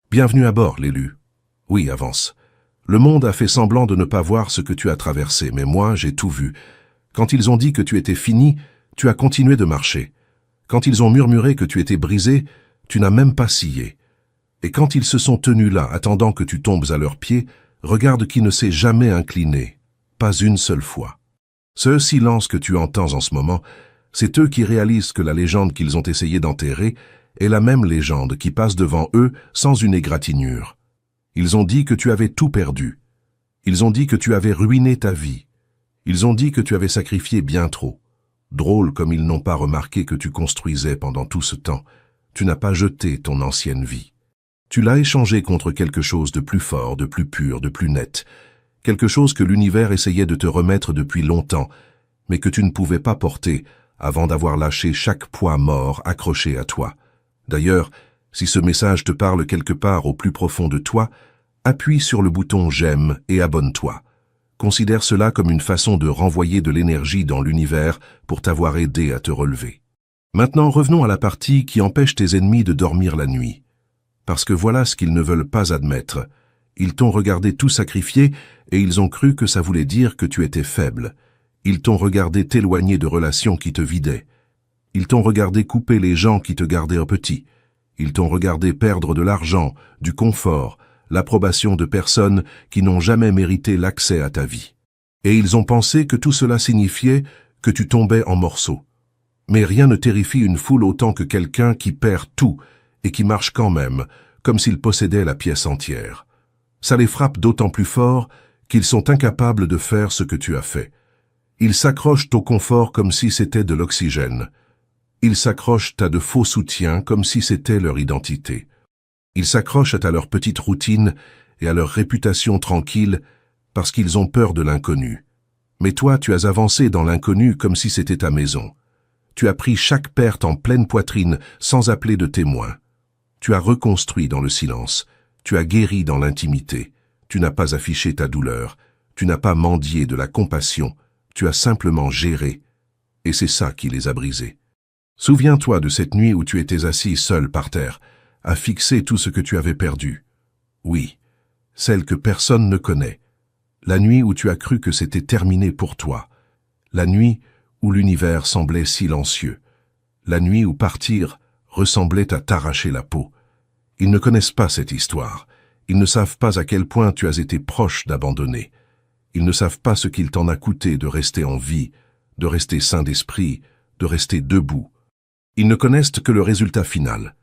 Bienvenue à bord, l'élu. Oui, avance. Le monde a fait semblant de ne pas voir ce que tu as traversé, mais moi, j'ai tout vu. Quand ils ont dit que tu étais fini, tu as continué de marcher. Quand ils ont murmuré que tu étais brisé, tu n'as même pas scié. Et quand ils se sont tenus là, attendant que tu tombes à leurs pieds, regarde qui ne s'est jamais incliné, pas une seule fois. Ce silence que tu entends en ce moment, c'est eux qui réalisent que la légende qu'ils ont essayé d'enterrer est la même légende qui passe devant eux sans une égratignure. Ils ont dit que tu avais tout perdu. Ils ont dit que tu avais ruiné ta vie. Ils ont dit que tu avais sacrifié bien trop. Drôle comme ils n'ont pas remarqué que tu construisais pendant tout ce temps. Tu n'as pas jeté ton ancienne vie. Tu l'as échangée contre quelque chose de plus fort, de plus pur, de plus net. Quelque chose que l'univers essayait de te remettre depuis longtemps, mais que tu ne pouvais pas porter avant d'avoir lâché chaque poids mort accroché à toi. D'ailleurs, si ce message te parle quelque part au plus profond de toi, appuie sur le bouton « J'aime » et abonne-toi. Considère cela comme une façon de renvoyer de l'énergie dans l'univers pour t'avoir aidé à te relever. Maintenant, revenons à la partie qui empêche tes ennemis de dormir la nuit. Parce que voilà ce qu'ils ne veulent pas admettre. Ils t'ont regardé tout sacrifier et ils ont cru que ça voulait dire que tu étais faible. Ils t'ont regardé t'éloigner de relations qui te vidaient. Ils t'ont regardé couper les gens qui te gardaient petit. Ils t'ont regardé perdre de l'argent, du confort, l'approbation de personnes qui n'ont jamais mérité l'accès à ta vie. Et ils ont pensé que tout cela signifiait que tu tombais en morceaux. Mais rien ne terrifie une foule autant que quelqu'un qui perd tout et qui marche quand même, comme s'il possédait la pièce entière. Ça les frappe d'autant plus fort qu'ils sont incapables de faire ce que tu as fait. Ils s'accrochent au confort comme si c'était de l'oxygène. Ils s'accrochent à de faux soutiens comme si c'était leur identité. Ils s'accrochent à leur petite routine et à leur réputation tranquille parce qu'ils ont peur de l'inconnu. Mais toi, tu as avancé dans l'inconnu comme si c'était ta maison. Tu as pris chaque perte en pleine poitrine sans appeler de témoin. Tu as reconstruit dans le silence. Tu as guéri dans l'intimité. Tu n'as pas affiché ta douleur. Tu n'as pas mendié de la compassion. Tu as simplement géré. Et c'est ça qui les a brisés. Souviens-toi de cette nuit où tu étais assis seul par terre, à fixer tout ce que tu avais perdu. Oui, celle que personne ne connaît. La nuit où tu as cru que c'était terminé pour toi. La nuit où l'univers semblait silencieux. La nuit où partir ressemblait à t'arracher la peau. Ils ne connaissent pas cette histoire. Ils ne savent pas à quel point tu as été proche d'abandonner. Ils ne savent pas ce qu'il t'en a coûté de rester en vie, de rester sain d'esprit, de rester debout. Ils ne connaissent que le résultat final.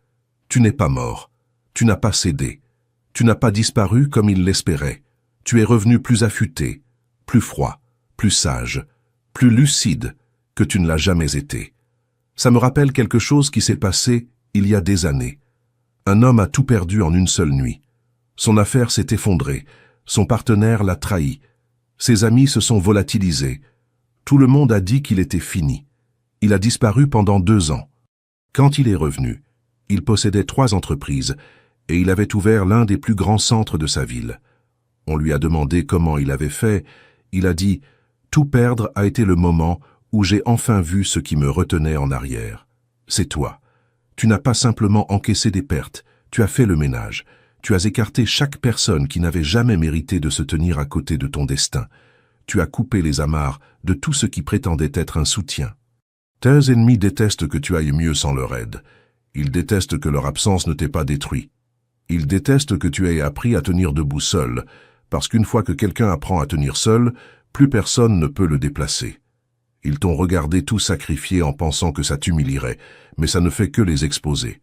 Tu n'es pas mort. Tu n'as pas cédé. Tu n'as pas disparu comme ils l'espéraient. Tu es revenu plus affûté, plus froid, plus sage, plus lucide que tu ne l'as jamais été. Ça me rappelle quelque chose qui s'est passé il y a des années. Un homme a tout perdu en une seule nuit. Son affaire s'est effondrée. Son partenaire l'a trahi. Ses amis se sont volatilisés. Tout le monde a dit qu'il était fini. Il a disparu pendant 2 ans. Quand il est revenu, il possédait 3 entreprises et il avait ouvert l'un des plus grands centres de sa ville. On lui a demandé comment il avait fait. Il a dit « Tout perdre a été le moment où j'ai enfin vu ce qui me retenait en arrière. C'est toi. Tu n'as pas simplement encaissé des pertes, tu as fait le ménage. Tu as écarté chaque personne qui n'avait jamais mérité de se tenir à côté de ton destin. Tu as coupé les amarres de tout ce qui prétendait être un soutien. Tes ennemis détestent que tu ailles mieux sans leur aide. Ils détestent que leur absence ne t'ait pas détruit. Ils détestent que tu aies appris à tenir debout seul, parce qu'une fois que quelqu'un apprend à tenir seul, plus personne ne peut le déplacer. Ils t'ont regardé tout sacrifier en pensant que ça t'humilierait, mais ça ne fait que les exposer.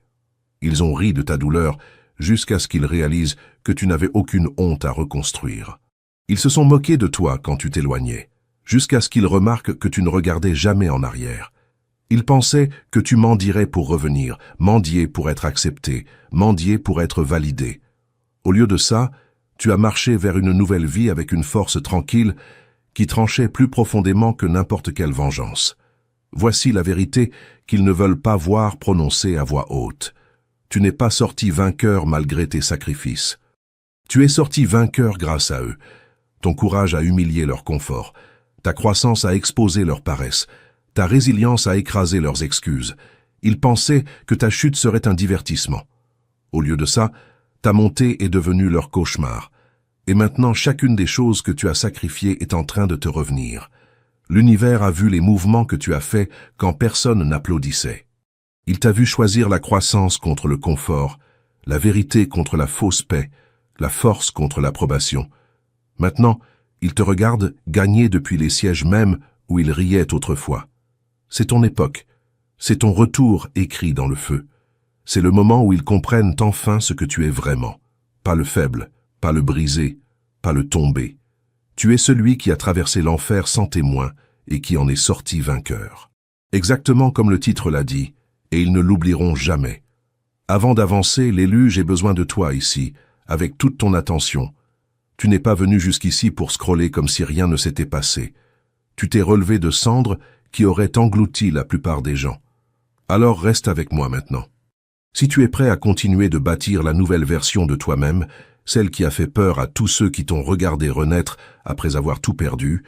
Ils ont ri de ta douleur jusqu'à ce qu'ils réalisent que tu n'avais aucune honte à reconstruire. Ils se sont moqués de toi quand tu t'éloignais, jusqu'à ce qu'ils remarquent que tu ne regardais jamais en arrière. Ils pensaient que tu mendierais pour revenir, mendier pour être accepté, mendier pour être validé. Au lieu de ça, tu as marché vers une nouvelle vie avec une force tranquille qui tranchait plus profondément que n'importe quelle vengeance. Voici la vérité qu'ils ne veulent pas voir prononcée à voix haute. Tu n'es pas sorti vainqueur malgré tes sacrifices. Tu es sorti vainqueur grâce à eux. Ton courage a humilié leur confort. Ta croissance a exposé leur paresse. Ta résilience a écrasé leurs excuses. Ils pensaient que ta chute serait un divertissement. Au lieu de ça, Ta montée est devenue leur cauchemar. Et maintenant, chacune des choses que tu as sacrifiées est en train de te revenir. L'univers a vu les mouvements que tu as faits quand personne n'applaudissait. Il t'a vu choisir la croissance contre le confort, la vérité contre la fausse paix, la force contre l'approbation. Maintenant, il te regarde gagner depuis les sièges mêmes où il riait autrefois. C'est ton époque, c'est ton retour écrit dans le feu. C'est le moment où ils comprennent enfin ce que tu es vraiment. Pas le faible, pas le brisé, pas le tombé. Tu es celui qui a traversé l'enfer sans témoin et qui en est sorti vainqueur. Exactement comme le titre l'a dit, et ils ne l'oublieront jamais. Avant d'avancer, l'élu, j'ai besoin de toi ici, avec toute ton attention. Tu n'es pas venu jusqu'ici pour scroller comme si rien ne s'était passé. Tu t'es relevé de cendres qui auraient englouti la plupart des gens. Alors reste avec moi maintenant. Si tu es prêt à continuer de bâtir la nouvelle version de toi-même, celle qui a fait peur à tous ceux qui t'ont regardé renaître après avoir tout perdu,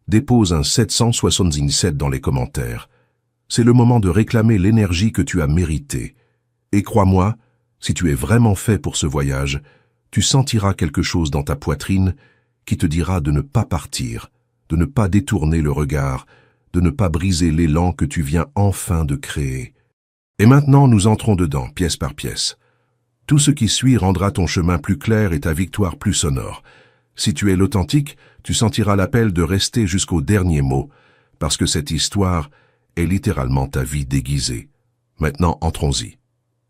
dépose un 777 dans les commentaires. C'est le moment de réclamer l'énergie que tu as méritée. Et crois-moi, si tu es vraiment fait pour ce voyage, tu sentiras quelque chose dans ta poitrine qui te dira de ne pas partir, de ne pas détourner le regard, de ne pas briser l'élan que tu viens enfin de créer. Et maintenant, nous entrons dedans, pièce par pièce. Tout ce qui suit rendra ton chemin plus clair et ta victoire plus sonore. Si tu es l'authentique, tu sentiras l'appel de rester jusqu'au dernier mot, parce que cette histoire est littéralement ta vie déguisée. Maintenant, entrons-y.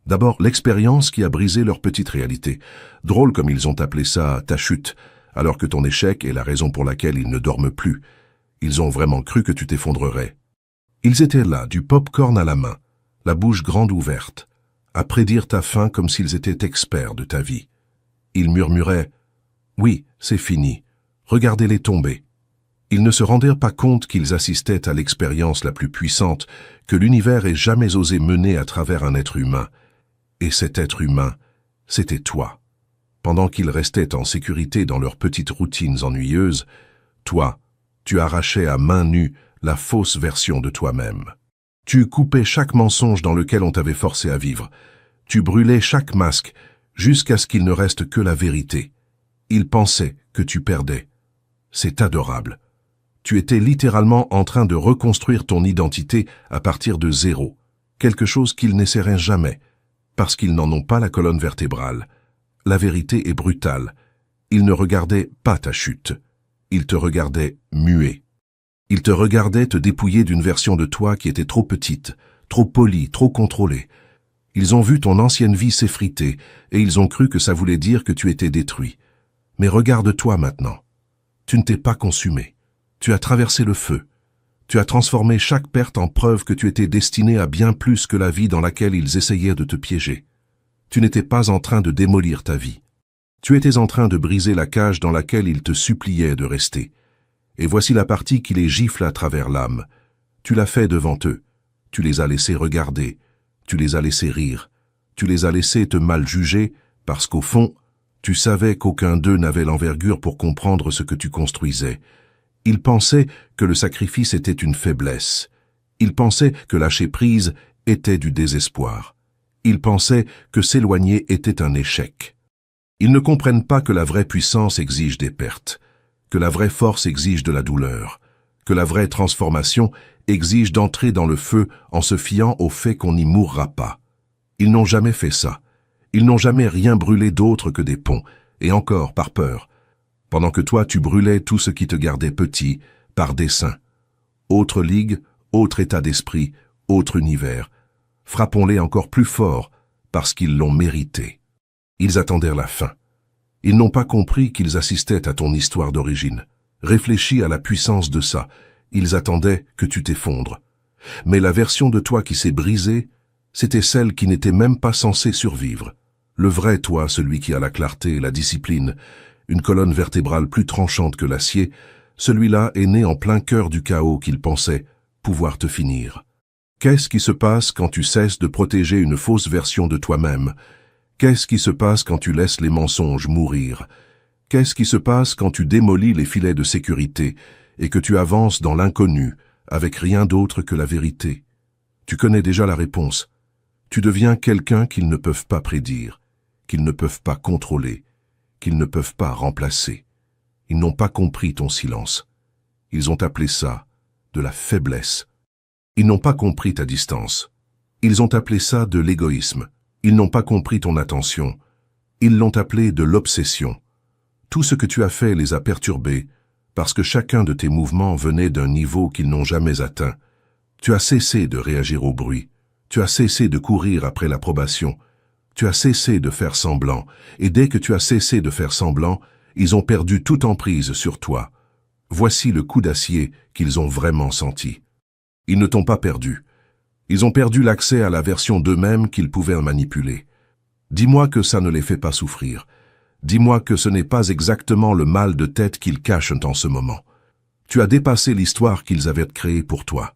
D'abord, l'expérience qui a brisé leur petite réalité. Drôle comme ils ont appelé ça ta chute, alors que ton échec est la raison pour laquelle ils ne dorment plus. Ils ont vraiment cru que tu t'effondrerais. Ils étaient là, du pop-corn à la main, la bouche grande ouverte, à prédire ta fin comme s'ils étaient experts de ta vie. Ils murmuraient « Oui, c'est fini, regardez-les tomber ». Ils ne se rendirent pas compte qu'ils assistaient à l'expérience la plus puissante que l'univers ait jamais osé mener à travers un être humain. Et cet être humain, c'était toi. Pendant qu'ils restaient en sécurité dans leurs petites routines ennuyeuses, toi, tu arrachais à main nue la fausse version de toi-même. Tu coupais chaque mensonge dans lequel on t'avait forcé à vivre. Tu brûlais chaque masque jusqu'à ce qu'il ne reste que la vérité. Ils pensaient que tu perdais. C'est adorable. Tu étais littéralement en train de reconstruire ton identité à partir de zéro, quelque chose qu'ils n'essaieraient jamais, parce qu'ils n'en ont pas la colonne vertébrale. La vérité est brutale. Ils ne regardaient pas ta chute. Ils te regardaient muet. Ils te regardaient te dépouiller d'une version de toi qui était trop petite, trop polie, trop contrôlée. Ils ont vu ton ancienne vie s'effriter et ils ont cru que ça voulait dire que tu étais détruit. Mais regarde-toi maintenant. Tu ne t'es pas consumé. Tu as traversé le feu. Tu as transformé chaque perte en preuve que tu étais destiné à bien plus que la vie dans laquelle ils essayaient de te piéger. Tu n'étais pas en train de démolir ta vie. Tu étais en train de briser la cage dans laquelle ils te suppliaient de rester. Et voici la partie qui les gifle à travers l'âme. Tu l'as fait devant eux. Tu les as laissés regarder. Tu les as laissés rire. Tu les as laissés te mal juger parce qu'au fond, tu savais qu'aucun d'eux n'avait l'envergure pour comprendre ce que tu construisais. Ils pensaient que le sacrifice était une faiblesse. Ils pensaient que lâcher prise était du désespoir. Ils pensaient que s'éloigner était un échec. Ils ne comprennent pas que la vraie puissance exige des pertes, que la vraie force exige de la douleur, que la vraie transformation exige d'entrer dans le feu en se fiant au fait qu'on n'y mourra pas. Ils n'ont jamais fait ça. Ils n'ont jamais rien brûlé d'autre que des ponts, et encore par peur. Pendant que toi tu brûlais tout ce qui te gardait petit, par dessein. Autre ligue, autre état d'esprit, autre univers. Frappons-les encore plus fort, parce qu'ils l'ont mérité. Ils attendèrent la fin. Ils n'ont pas compris qu'ils assistaient à ton histoire d'origine. Réfléchis à la puissance de ça. Ils attendaient que tu t'effondres. Mais la version de toi qui s'est brisée, c'était celle qui n'était même pas censée survivre. Le vrai toi, celui qui a la clarté et la discipline, une colonne vertébrale plus tranchante que l'acier, celui-là est né en plein cœur du chaos qu'il pensait pouvoir te finir. Qu'est-ce qui se passe quand tu cesses de protéger une fausse version de toi-même? Qu'est-ce qui se passe quand tu laisses les mensonges mourir? Qu'est-ce qui se passe quand tu démolis les filets de sécurité et que tu avances dans l'inconnu avec rien d'autre que la vérité? Tu connais déjà la réponse. Tu deviens quelqu'un qu'ils ne peuvent pas prédire, qu'ils ne peuvent pas contrôler, qu'ils ne peuvent pas remplacer. Ils n'ont pas compris ton silence. Ils ont appelé ça de la faiblesse. Ils n'ont pas compris ta distance. Ils ont appelé ça de l'égoïsme. Ils n'ont pas compris ton attention. Ils l'ont appelé de l'obsession. Tout ce que tu as fait les a perturbés, parce que chacun de tes mouvements venait d'un niveau qu'ils n'ont jamais atteint. Tu as cessé de réagir au bruit. Tu as cessé de courir après l'approbation. Tu as cessé de faire semblant, et dès que tu as cessé de faire semblant, ils ont perdu toute emprise sur toi. Voici le coup d'acier qu'ils ont vraiment senti. Ils ne t'ont pas perdu. Ils ont perdu l'accès à la version d'eux-mêmes qu'ils pouvaient manipuler. Dis-moi que ça ne les fait pas souffrir. Dis-moi que ce n'est pas exactement le mal de tête qu'ils cachent en ce moment. Tu as dépassé l'histoire qu'ils avaient créée pour toi.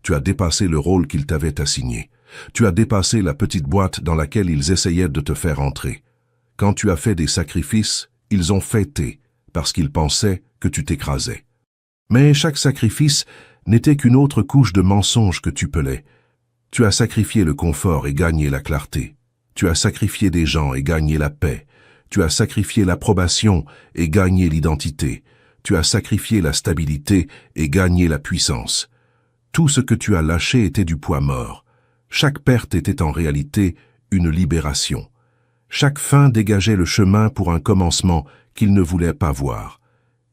Tu as dépassé le rôle qu'ils t'avaient assigné. Tu as dépassé la petite boîte dans laquelle ils essayaient de te faire entrer. Quand tu as fait des sacrifices, ils ont fêté, parce qu'ils pensaient que tu t'écrasais. Mais chaque sacrifice n'était qu'une autre couche de mensonges que tu pelais. Tu as sacrifié le confort et gagné la clarté. Tu as sacrifié des gens et gagné la paix. Tu as sacrifié l'approbation et gagné l'identité. Tu as sacrifié la stabilité et gagné la puissance. Tout ce que tu as lâché était du poids mort. Chaque perte était en réalité une libération. Chaque fin dégageait le chemin pour un commencement qu'ils ne voulaient pas voir.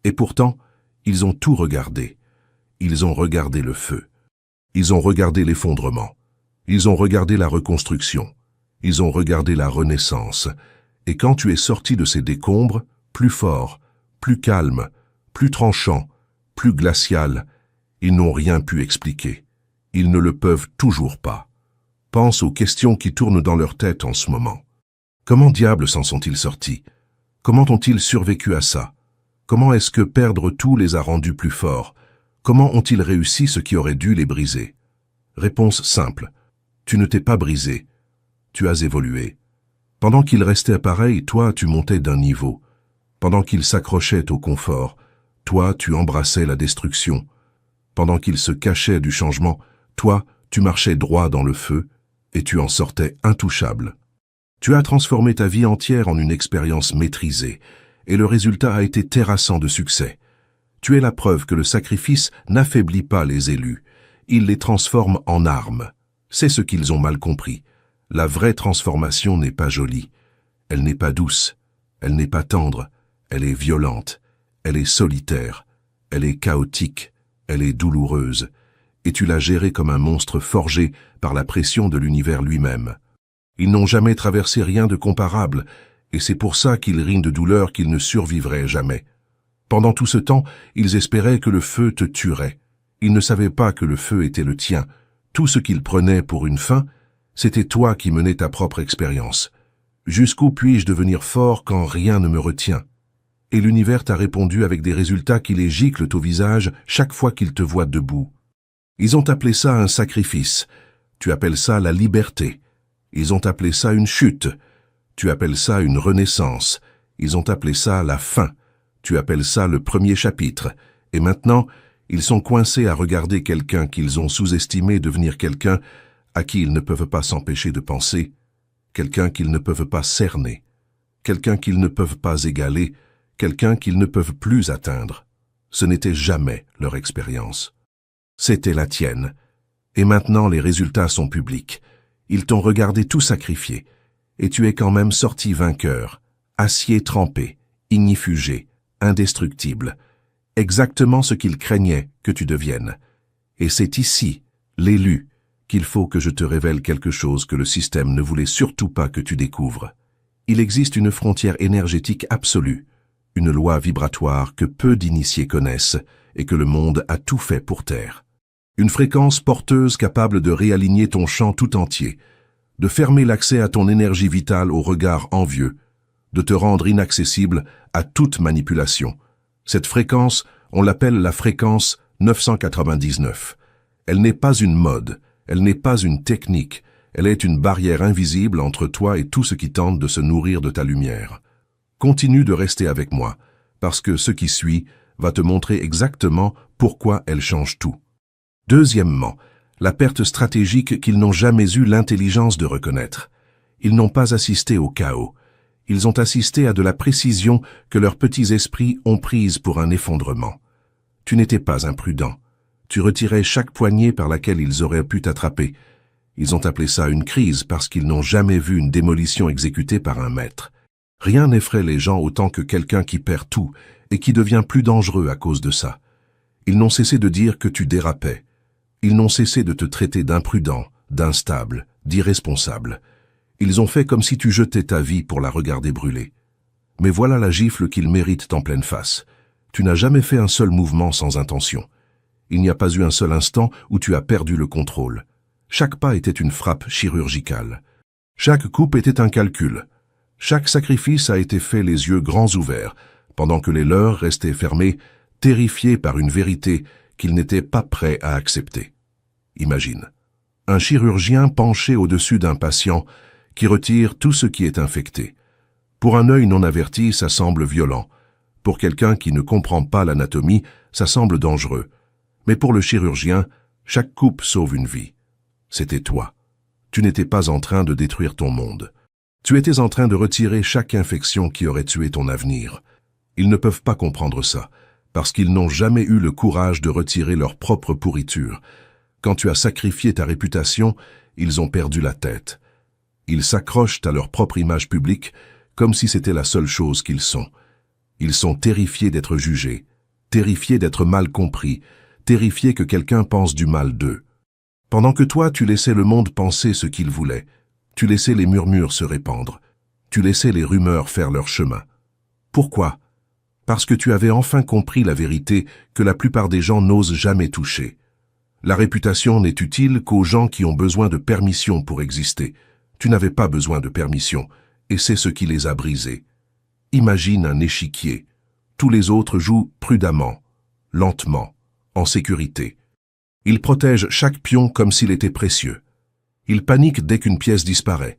Et pourtant, ils ont tout regardé. Ils ont regardé le feu. Ils ont regardé l'effondrement. Ils ont regardé la reconstruction. Ils ont regardé la renaissance. Et quand tu es sorti de ces décombres, plus fort, plus calme, plus tranchant, plus glacial, ils n'ont rien pu expliquer. Ils ne le peuvent toujours pas. Pense aux questions qui tournent dans leur tête en ce moment. Comment diable s'en sont-ils sortis? Comment ont-ils survécu à ça? Comment est-ce que perdre tout les a rendus plus forts? Comment ont-ils réussi ce qui aurait dû les briser? Réponse simple. Tu ne t'es pas brisé. Tu as évolué. Pendant qu'ils restaient pareils, toi, tu montais d'un niveau. Pendant qu'ils s'accrochaient au confort, toi, tu embrassais la destruction. Pendant qu'ils se cachaient du changement, toi, tu marchais droit dans le feu et tu en sortais intouchable. Tu as transformé ta vie entière en une expérience maîtrisée et le résultat a été terrassant de succès. Tu es la preuve que le sacrifice n'affaiblit pas les élus, il les transforme en armes. C'est ce qu'ils ont mal compris. La vraie transformation n'est pas jolie. Elle n'est pas douce. Elle n'est pas tendre. Elle est violente. Elle est solitaire. Elle est chaotique. Elle est douloureuse. Et tu l'as gérée comme un monstre forgé par la pression de l'univers lui-même. Ils n'ont jamais traversé rien de comparable, et c'est pour ça qu'ils rient de douleur qu'ils ne survivraient jamais. Pendant tout ce temps, ils espéraient que le feu te tuerait. Ils ne savaient pas que le feu était le tien. Tout ce qu'ils prenaient pour une fin, c'était toi qui menais ta propre expérience. Jusqu'où puis-je devenir fort quand rien ne me retient? Et l'univers t'a répondu avec des résultats qui les giclent au visage chaque fois qu'ils te voient debout. Ils ont appelé ça un sacrifice. Tu appelles ça la liberté. Ils ont appelé ça une chute. Tu appelles ça une renaissance. Ils ont appelé ça la fin. Tu appelles ça le premier chapitre. Et maintenant, ils sont coincés à regarder quelqu'un qu'ils ont sous-estimé devenir quelqu'un à qui ils ne peuvent pas s'empêcher de penser, quelqu'un qu'ils ne peuvent pas cerner, quelqu'un qu'ils ne peuvent pas égaler, quelqu'un qu'ils ne peuvent plus atteindre. Ce n'était jamais leur expérience. C'était la tienne. Et maintenant les résultats sont publics. Ils t'ont regardé tout sacrifier. Et tu es quand même sorti vainqueur, acier trempé, ignifugé, indestructible. Exactement ce qu'ils craignaient que tu deviennes. Et c'est ici, l'élu, qu'il faut que je te révèle quelque chose que le système ne voulait surtout pas que tu découvres. Il existe une frontière énergétique absolue, une loi vibratoire que peu d'initiés connaissent et que le monde a tout fait pour taire. Une fréquence porteuse capable de réaligner ton champ tout entier, de fermer l'accès à ton énergie vitale au regard envieux, de te rendre inaccessible à toute manipulation. Cette fréquence, on l'appelle la fréquence 999. Elle n'est pas une mode, elle n'est pas une technique, elle est une barrière invisible entre toi et tout ce qui tente de se nourrir de ta lumière. Continue de rester avec moi, parce que ce qui suit va te montrer exactement pourquoi elle change tout. Deuxièmement, la perte stratégique qu'ils n'ont jamais eu l'intelligence de reconnaître. Ils n'ont pas assisté au chaos. Ils ont assisté à de la précision que leurs petits esprits ont prise pour un effondrement. Tu n'étais pas imprudent. Tu retirais chaque poignée par laquelle ils auraient pu t'attraper. Ils ont appelé ça une crise parce qu'ils n'ont jamais vu une démolition exécutée par un maître. Rien n'effraie les gens autant que quelqu'un qui perd tout et qui devient plus dangereux à cause de ça. Ils n'ont cessé de dire que tu dérapais. Ils n'ont cessé de te traiter d'imprudent, d'instable, d'irresponsable. Ils ont fait comme si tu jetais ta vie pour la regarder brûler. Mais voilà la gifle qu'ils méritent en pleine face. Tu n'as jamais fait un seul mouvement sans intention. Il n'y a pas eu un seul instant où tu as perdu le contrôle. Chaque pas était une frappe chirurgicale. Chaque coupe était un calcul. Chaque sacrifice a été fait les yeux grands ouverts, pendant que les leurs restaient fermés, terrifiés par une vérité qu'ils n'étaient pas prêts à accepter. Imagine, un chirurgien penché au-dessus d'un patient qui retire tout ce qui est infecté. Pour un œil non averti, ça semble violent. Pour quelqu'un qui ne comprend pas l'anatomie, ça semble dangereux. Mais pour le chirurgien, chaque coupe sauve une vie. C'était toi. Tu n'étais pas en train de détruire ton monde. Tu étais en train de retirer chaque infection qui aurait tué ton avenir. Ils ne peuvent pas comprendre ça, parce qu'ils n'ont jamais eu le courage de retirer leur propre pourriture. Quand tu as sacrifié ta réputation, ils ont perdu la tête. Ils s'accrochent à leur propre image publique comme si c'était la seule chose qu'ils sont. Ils sont terrifiés d'être jugés, terrifiés d'être mal compris, terrifiés que quelqu'un pense du mal d'eux. Pendant que toi, tu laissais le monde penser ce qu'il voulait, tu laissais les murmures se répandre, tu laissais les rumeurs faire leur chemin. Pourquoi? Parce que tu avais enfin compris la vérité que la plupart des gens n'osent jamais toucher. La réputation n'est utile qu'aux gens qui ont besoin de permission pour exister. Tu n'avais pas besoin de permission, et c'est ce qui les a brisés. Imagine un échiquier. Tous les autres jouent prudemment, lentement, en sécurité. Ils protègent chaque pion comme s'il était précieux. Ils paniquent dès qu'une pièce disparaît.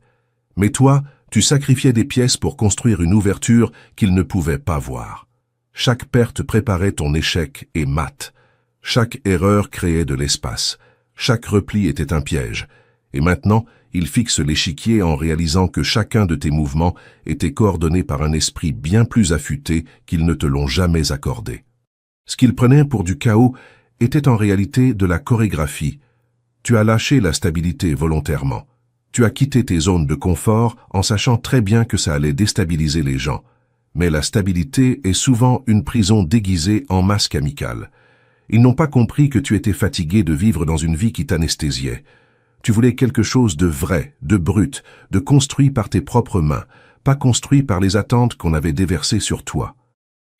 Mais toi, tu sacrifiais des pièces pour construire une ouverture qu'ils ne pouvaient pas voir. Chaque perte préparait ton échec et mat. Chaque erreur créait de l'espace. Chaque repli était un piège. Et maintenant, ils fixent l'échiquier en réalisant que chacun de tes mouvements était coordonné par un esprit bien plus affûté qu'ils ne te l'ont jamais accordé. Ce qu'ils prenaient pour du chaos était en réalité de la chorégraphie. Tu as lâché la stabilité volontairement. Tu as quitté tes zones de confort en sachant très bien que ça allait déstabiliser les gens. Mais la stabilité est souvent une prison déguisée en masque amical. Ils n'ont pas compris que tu étais fatigué de vivre dans une vie qui t'anesthésiait. Tu voulais quelque chose de vrai, de brut, de construit par tes propres mains, pas construit par les attentes qu'on avait déversées sur toi.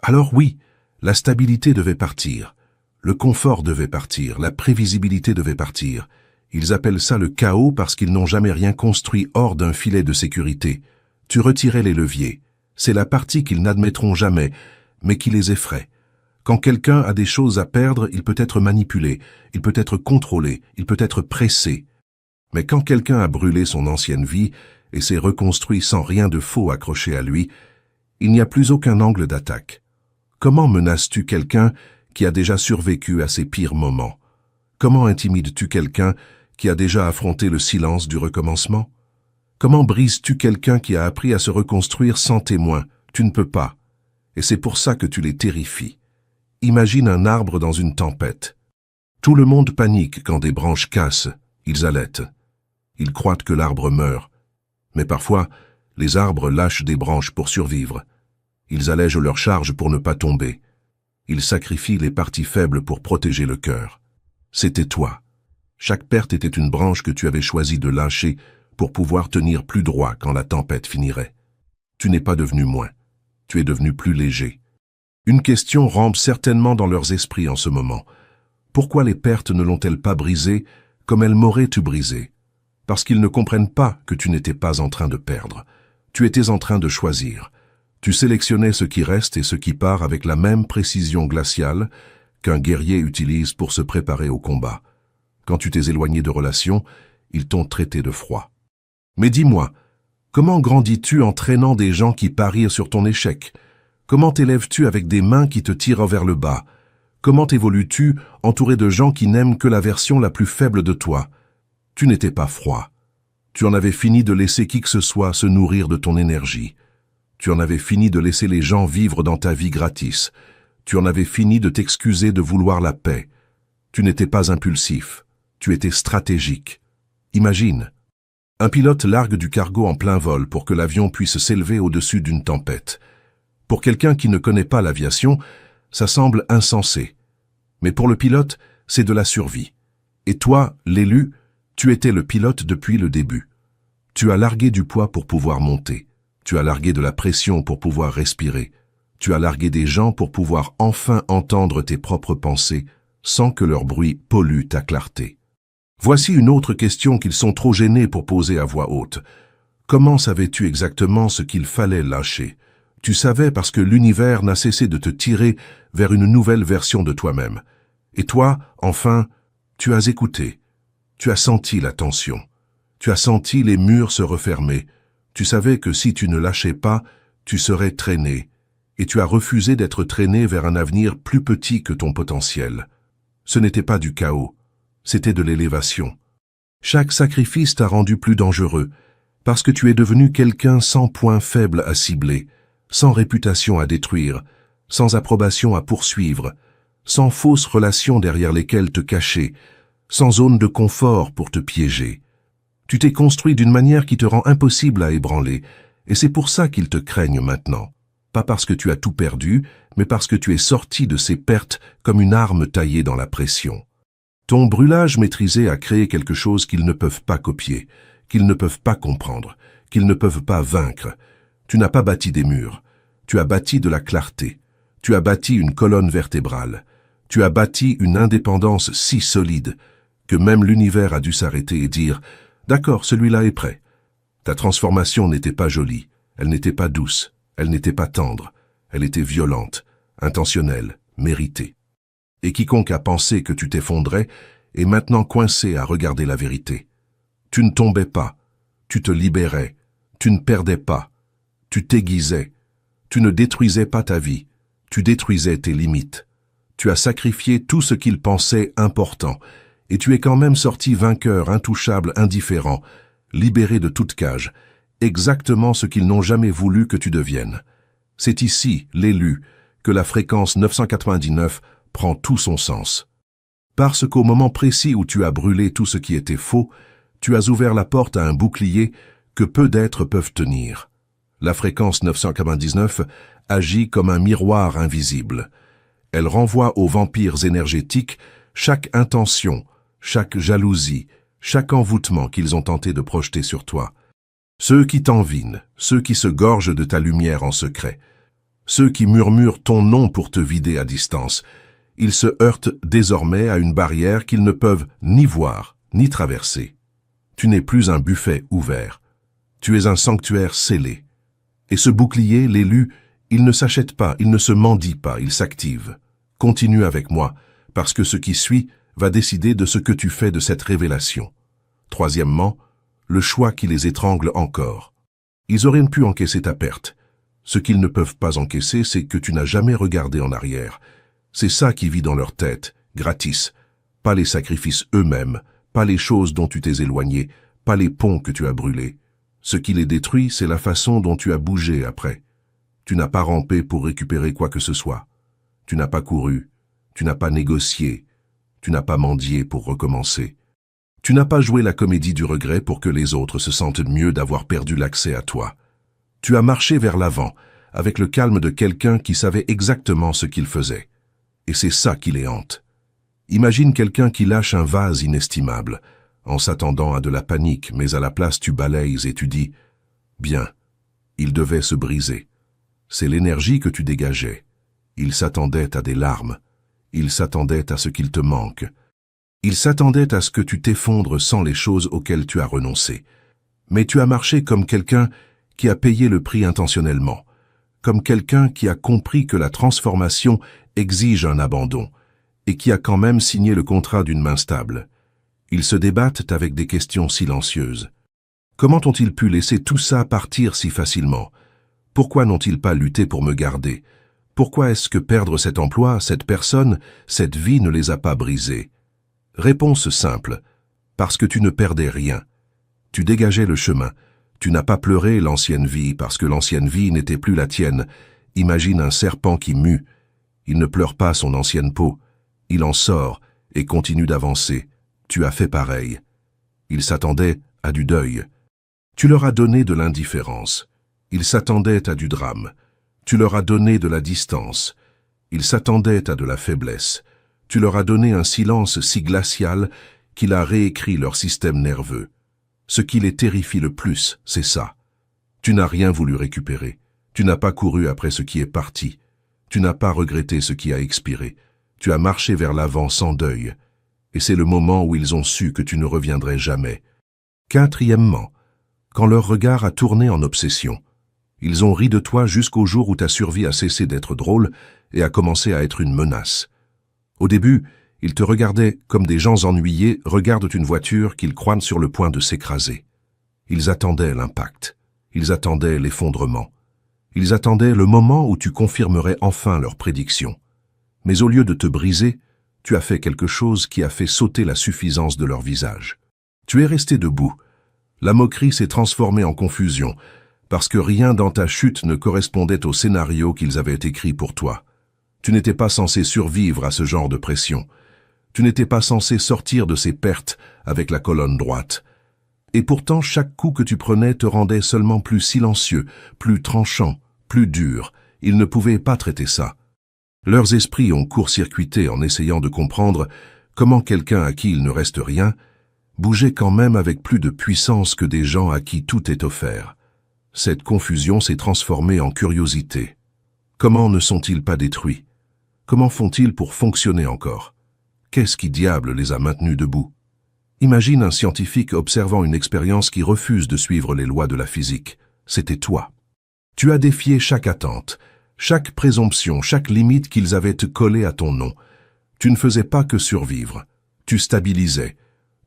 Alors oui, la stabilité devait partir, le confort devait partir, la prévisibilité devait partir. Ils appellent ça le chaos parce qu'ils n'ont jamais rien construit hors d'un filet de sécurité. Tu retirais les leviers. C'est la partie qu'ils n'admettront jamais, mais qui les effraie. Quand quelqu'un a des choses à perdre, il peut être manipulé, il peut être contrôlé, il peut être pressé. Mais quand quelqu'un a brûlé son ancienne vie et s'est reconstruit sans rien de faux accroché à lui, il n'y a plus aucun angle d'attaque. Comment menaces-tu quelqu'un qui a déjà survécu à ses pires moments? Comment intimides-tu quelqu'un qui a déjà affronté le silence du recommencement? Comment brises-tu quelqu'un qui a appris à se reconstruire sans témoin? Tu ne peux pas. Et c'est pour ça que tu les terrifies. Imagine un arbre dans une tempête. Tout le monde panique quand des branches cassent, ils halètent. Ils croient que l'arbre meurt. Mais parfois, les arbres lâchent des branches pour survivre. Ils allègent leur charge pour ne pas tomber. Ils sacrifient les parties faibles pour protéger le cœur. C'était toi. Chaque perte était une branche que tu avais choisi de lâcher pour pouvoir tenir plus droit quand la tempête finirait. Tu n'es pas devenu moins. Tu es devenu plus léger. Une question rampe certainement dans leurs esprits en ce moment. Pourquoi les pertes ne l'ont-elles pas brisé comme elles m'auraient tu brisé? Parce qu'ils ne comprennent pas que tu n'étais pas en train de perdre. Tu étais en train de choisir. Tu sélectionnais ce qui reste et ce qui part avec la même précision glaciale qu'un guerrier utilise pour se préparer au combat. Quand tu t'es éloigné de relations, ils t'ont traité de froid. Mais dis-moi, comment grandis-tu en traînant des gens qui parient sur ton échec? Comment t'élèves-tu avec des mains qui te tirent vers le bas? Comment évolues-tu entouré de gens qui n'aiment que la version la plus faible de toi? Tu n'étais pas froid. Tu en avais fini de laisser qui que ce soit se nourrir de ton énergie. Tu en avais fini de laisser les gens vivre dans ta vie gratis. Tu en avais fini de t'excuser de vouloir la paix. Tu n'étais pas impulsif. Tu étais stratégique. Imagine. Un pilote largue du cargo en plein vol pour que l'avion puisse s'élever au-dessus d'une tempête. Pour quelqu'un qui ne connaît pas l'aviation, ça semble insensé. Mais pour le pilote, c'est de la survie. Et toi, l'élu, tu étais le pilote depuis le début. Tu as largué du poids pour pouvoir monter. Tu as largué de la pression pour pouvoir respirer. Tu as largué des gens pour pouvoir enfin entendre tes propres pensées sans que leur bruit pollue ta clarté. Voici une autre question qu'ils sont trop gênés pour poser à voix haute. Comment savais-tu exactement ce qu'il fallait lâcher? Tu savais parce que l'univers n'a cessé de te tirer vers une nouvelle version de toi-même. Et toi, enfin, tu as écouté. Tu as senti la tension. Tu as senti les murs se refermer. Tu savais que si tu ne lâchais pas, tu serais traîné. Et tu as refusé d'être traîné vers un avenir plus petit que ton potentiel. Ce n'était pas du chaos. C'était de l'élévation. Chaque sacrifice t'a rendu plus dangereux, parce que tu es devenu quelqu'un sans point faible à cibler, sans réputation à détruire, sans approbation à poursuivre, sans fausses relations derrière lesquelles te cacher, sans zone de confort pour te piéger. Tu t'es construit d'une manière qui te rend impossible à ébranler, et c'est pour ça qu'ils te craignent maintenant. Pas parce que tu as tout perdu, mais parce que tu es sorti de ces pertes comme une arme taillée dans la pression. Ton brûlage maîtrisé a créé quelque chose qu'ils ne peuvent pas copier, qu'ils ne peuvent pas comprendre, qu'ils ne peuvent pas vaincre. Tu n'as pas bâti des murs, tu as bâti de la clarté, tu as bâti une colonne vertébrale, tu as bâti une indépendance si solide que même l'univers a dû s'arrêter et dire « D'accord, celui-là est prêt ». Ta transformation n'était pas jolie, elle n'était pas douce, elle n'était pas tendre, elle était violente, intentionnelle, méritée. Et quiconque a pensé que tu t'effondrais est maintenant coincé à regarder la vérité. Tu ne tombais pas, tu te libérais, tu ne perdais pas, tu t'aiguisais, tu ne détruisais pas ta vie, tu détruisais tes limites. Tu as sacrifié tout ce qu'ils pensaient important, et tu es quand même sorti vainqueur, intouchable, indifférent, libéré de toute cage, exactement ce qu'ils n'ont jamais voulu que tu deviennes. C'est ici, l'élu, que la fréquence 999 prend tout son sens. Parce qu'au moment précis où tu as brûlé tout ce qui était faux, tu as ouvert la porte à un bouclier que peu d'êtres peuvent tenir. La fréquence 999 agit comme un miroir invisible. Elle renvoie aux vampires énergétiques chaque intention, chaque jalousie, chaque envoûtement qu'ils ont tenté de projeter sur toi. Ceux qui t'envinent, ceux qui se gorgent de ta lumière en secret, ceux qui murmurent ton nom pour te vider à distance, ils se heurtent désormais à une barrière qu'ils ne peuvent ni voir, ni traverser. Tu n'es plus un buffet ouvert. Tu es un sanctuaire scellé. Et ce bouclier, l'élu, il ne s'achète pas, il ne se mendie pas, il s'active. Continue avec moi, parce que ce qui suit va décider de ce que tu fais de cette révélation. Troisièmement, le choix qui les étrangle encore. Ils auraient pu encaisser ta perte. Ce qu'ils ne peuvent pas encaisser, c'est que tu n'as jamais regardé en arrière. C'est ça qui vit dans leur tête, gratis. Pas les sacrifices eux-mêmes, pas les choses dont tu t'es éloigné, pas les ponts que tu as brûlés. Ce qui les détruit, c'est la façon dont tu as bougé après. Tu n'as pas rampé pour récupérer quoi que ce soit. Tu n'as pas couru, tu n'as pas négocié, tu n'as pas mendié pour recommencer. Tu n'as pas joué la comédie du regret pour que les autres se sentent mieux d'avoir perdu l'accès à toi. Tu as marché vers l'avant, avec le calme de quelqu'un qui savait exactement ce qu'il faisait. Et c'est ça qui les hante. Imagine quelqu'un qui lâche un vase inestimable, en s'attendant à de la panique, mais à la place tu balayes et tu dis « Bien, il devait se briser. C'est l'énergie que tu dégageais. Il s'attendait à des larmes. Il s'attendait à ce qu'il te manque. Il s'attendait à ce que tu t'effondres sans les choses auxquelles tu as renoncé. Mais tu as marché comme quelqu'un qui a payé le prix intentionnellement, comme quelqu'un qui a compris que la transformation exige un abandon, et qui a quand même signé le contrat d'une main stable. Ils se débattent avec des questions silencieuses. Comment ont-ils pu laisser tout ça partir si facilement? Pourquoi n'ont-ils pas lutté pour me garder? Pourquoi est-ce que perdre cet emploi, cette personne, cette vie ne les a pas brisés? Réponse simple. Parce que tu ne perdais rien. Tu dégageais le chemin. Tu n'as pas pleuré l'ancienne vie parce que l'ancienne vie n'était plus la tienne. Imagine un serpent qui mue. Il ne pleure pas son ancienne peau. Il en sort et continue d'avancer. Tu as fait pareil. Ils s'attendaient à du deuil. Tu leur as donné de l'indifférence. Ils s'attendaient à du drame. Tu leur as donné de la distance. Ils s'attendaient à de la faiblesse. Tu leur as donné un silence si glacial qu'il a réécrit leur système nerveux. Ce qui les terrifie le plus, c'est ça. Tu n'as rien voulu récupérer. Tu n'as pas couru après ce qui est parti. Tu n'as pas regretté ce qui a expiré. Tu as marché vers l'avant sans deuil. Et c'est le moment où ils ont su que tu ne reviendrais jamais. Quatrièmement, quand leur regard a tourné en obsession, ils ont ri de toi jusqu'au jour où ta survie a cessé d'être drôle et a commencé à être une menace. Au début, ils te regardaient comme des gens ennuyés regardent une voiture qu'ils croient sur le point de s'écraser. Ils attendaient l'impact. Ils attendaient l'effondrement. Ils attendaient le moment où tu confirmerais enfin leurs prédictions. Mais au lieu de te briser, tu as fait quelque chose qui a fait sauter la suffisance de leur visage. Tu es resté debout. La moquerie s'est transformée en confusion, parce que rien dans ta chute ne correspondait au scénario qu'ils avaient écrit pour toi. Tu n'étais pas censé survivre à ce genre de pression. Tu n'étais pas censé sortir de ces pertes avec la colonne droite. Et pourtant, chaque coup que tu prenais te rendait seulement plus silencieux, plus tranchant, plus dur. Ils ne pouvaient pas traiter ça. Leurs esprits ont court-circuité en essayant de comprendre comment quelqu'un à qui il ne reste rien bougeait quand même avec plus de puissance que des gens à qui tout est offert. Cette confusion s'est transformée en curiosité. Comment ne sont-ils pas détruits? Comment font-ils pour fonctionner encore? Qu'est-ce qui diable les a maintenus debout? Imagine un scientifique observant une expérience qui refuse de suivre les lois de la physique. C'était toi. Tu as défié chaque attente, chaque présomption, chaque limite qu'ils avaient te collée à ton nom. Tu ne faisais pas que survivre. Tu stabilisais.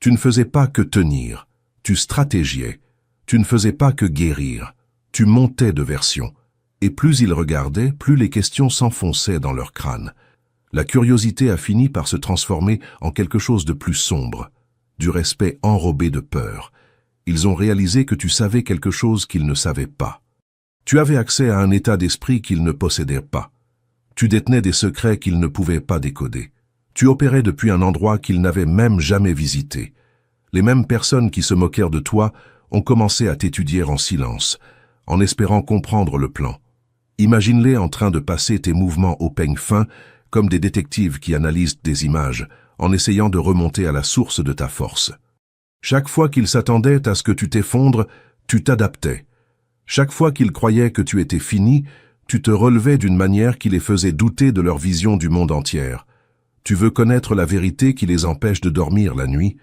Tu ne faisais pas que tenir. Tu stratégiais. Tu ne faisais pas que guérir. Tu montais de version. Et plus ils regardaient, plus les questions s'enfonçaient dans leur crâne. La curiosité a fini par se transformer en quelque chose de plus sombre, du respect enrobé de peur. Ils ont réalisé que tu savais quelque chose qu'ils ne savaient pas. Tu avais accès à un état d'esprit qu'ils ne possédaient pas. Tu détenais des secrets qu'ils ne pouvaient pas décoder. Tu opérais depuis un endroit qu'ils n'avaient même jamais visité. Les mêmes personnes qui se moquèrent de toi ont commencé à t'étudier en silence, en espérant comprendre le plan. Imagine-les en train de passer tes mouvements au peigne fin, comme des détectives qui analysent des images, en essayant de remonter à la source de ta force. Chaque fois qu'ils s'attendaient à ce que tu t'effondres, tu t'adaptais. Chaque fois qu'ils croyaient que tu étais fini, tu te relevais d'une manière qui les faisait douter de leur vision du monde entier. Tu veux connaître la vérité qui les empêche de dormir la nuit?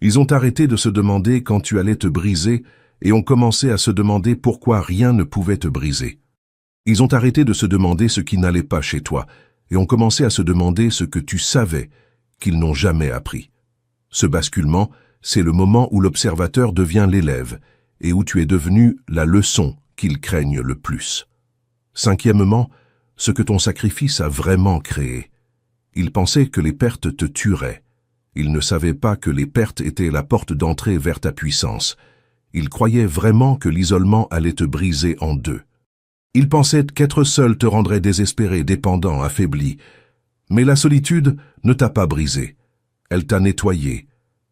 Ils ont arrêté de se demander quand tu allais te briser et ont commencé à se demander pourquoi rien ne pouvait te briser. Ils ont arrêté de se demander ce qui n'allait pas chez toi et ont commencé à se demander ce que tu savais qu'ils n'ont jamais appris. Ce basculement, c'est le moment où l'observateur devient l'élève et où tu es devenu la leçon qu'ils craignent le plus. Cinquièmement, ce que ton sacrifice a vraiment créé. Ils pensaient que les pertes te tueraient. Ils ne savaient pas que les pertes étaient la porte d'entrée vers ta puissance. Ils croyaient vraiment que l'isolement allait te briser en deux. Ils pensaient qu'être seul te rendrait désespéré, dépendant, affaibli. Mais la solitude ne t'a pas brisé. Elle t'a nettoyé.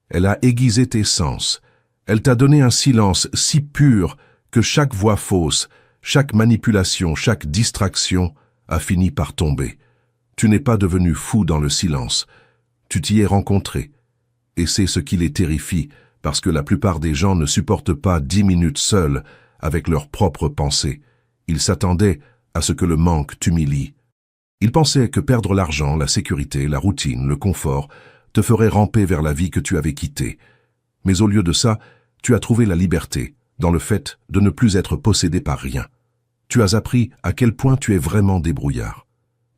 Elle a aiguisé tes sens. Elle t'a donné un silence si pur que chaque voix fausse, chaque manipulation, chaque distraction a fini par tomber. Tu n'es pas devenu fou dans le silence. Tu t'y es rencontré. Et c'est ce qui les terrifie, parce que la plupart des gens ne supportent pas 10 minutes seuls avec leurs propres pensées. Ils s'attendaient à ce que le manque t'humilie. Ils pensaient que perdre l'argent, la sécurité, la routine, le confort te ferait ramper vers la vie que tu avais quittée. Mais au lieu de ça, tu as trouvé la liberté dans le fait de ne plus être possédé par rien. Tu as appris à quel point tu es vraiment débrouillard.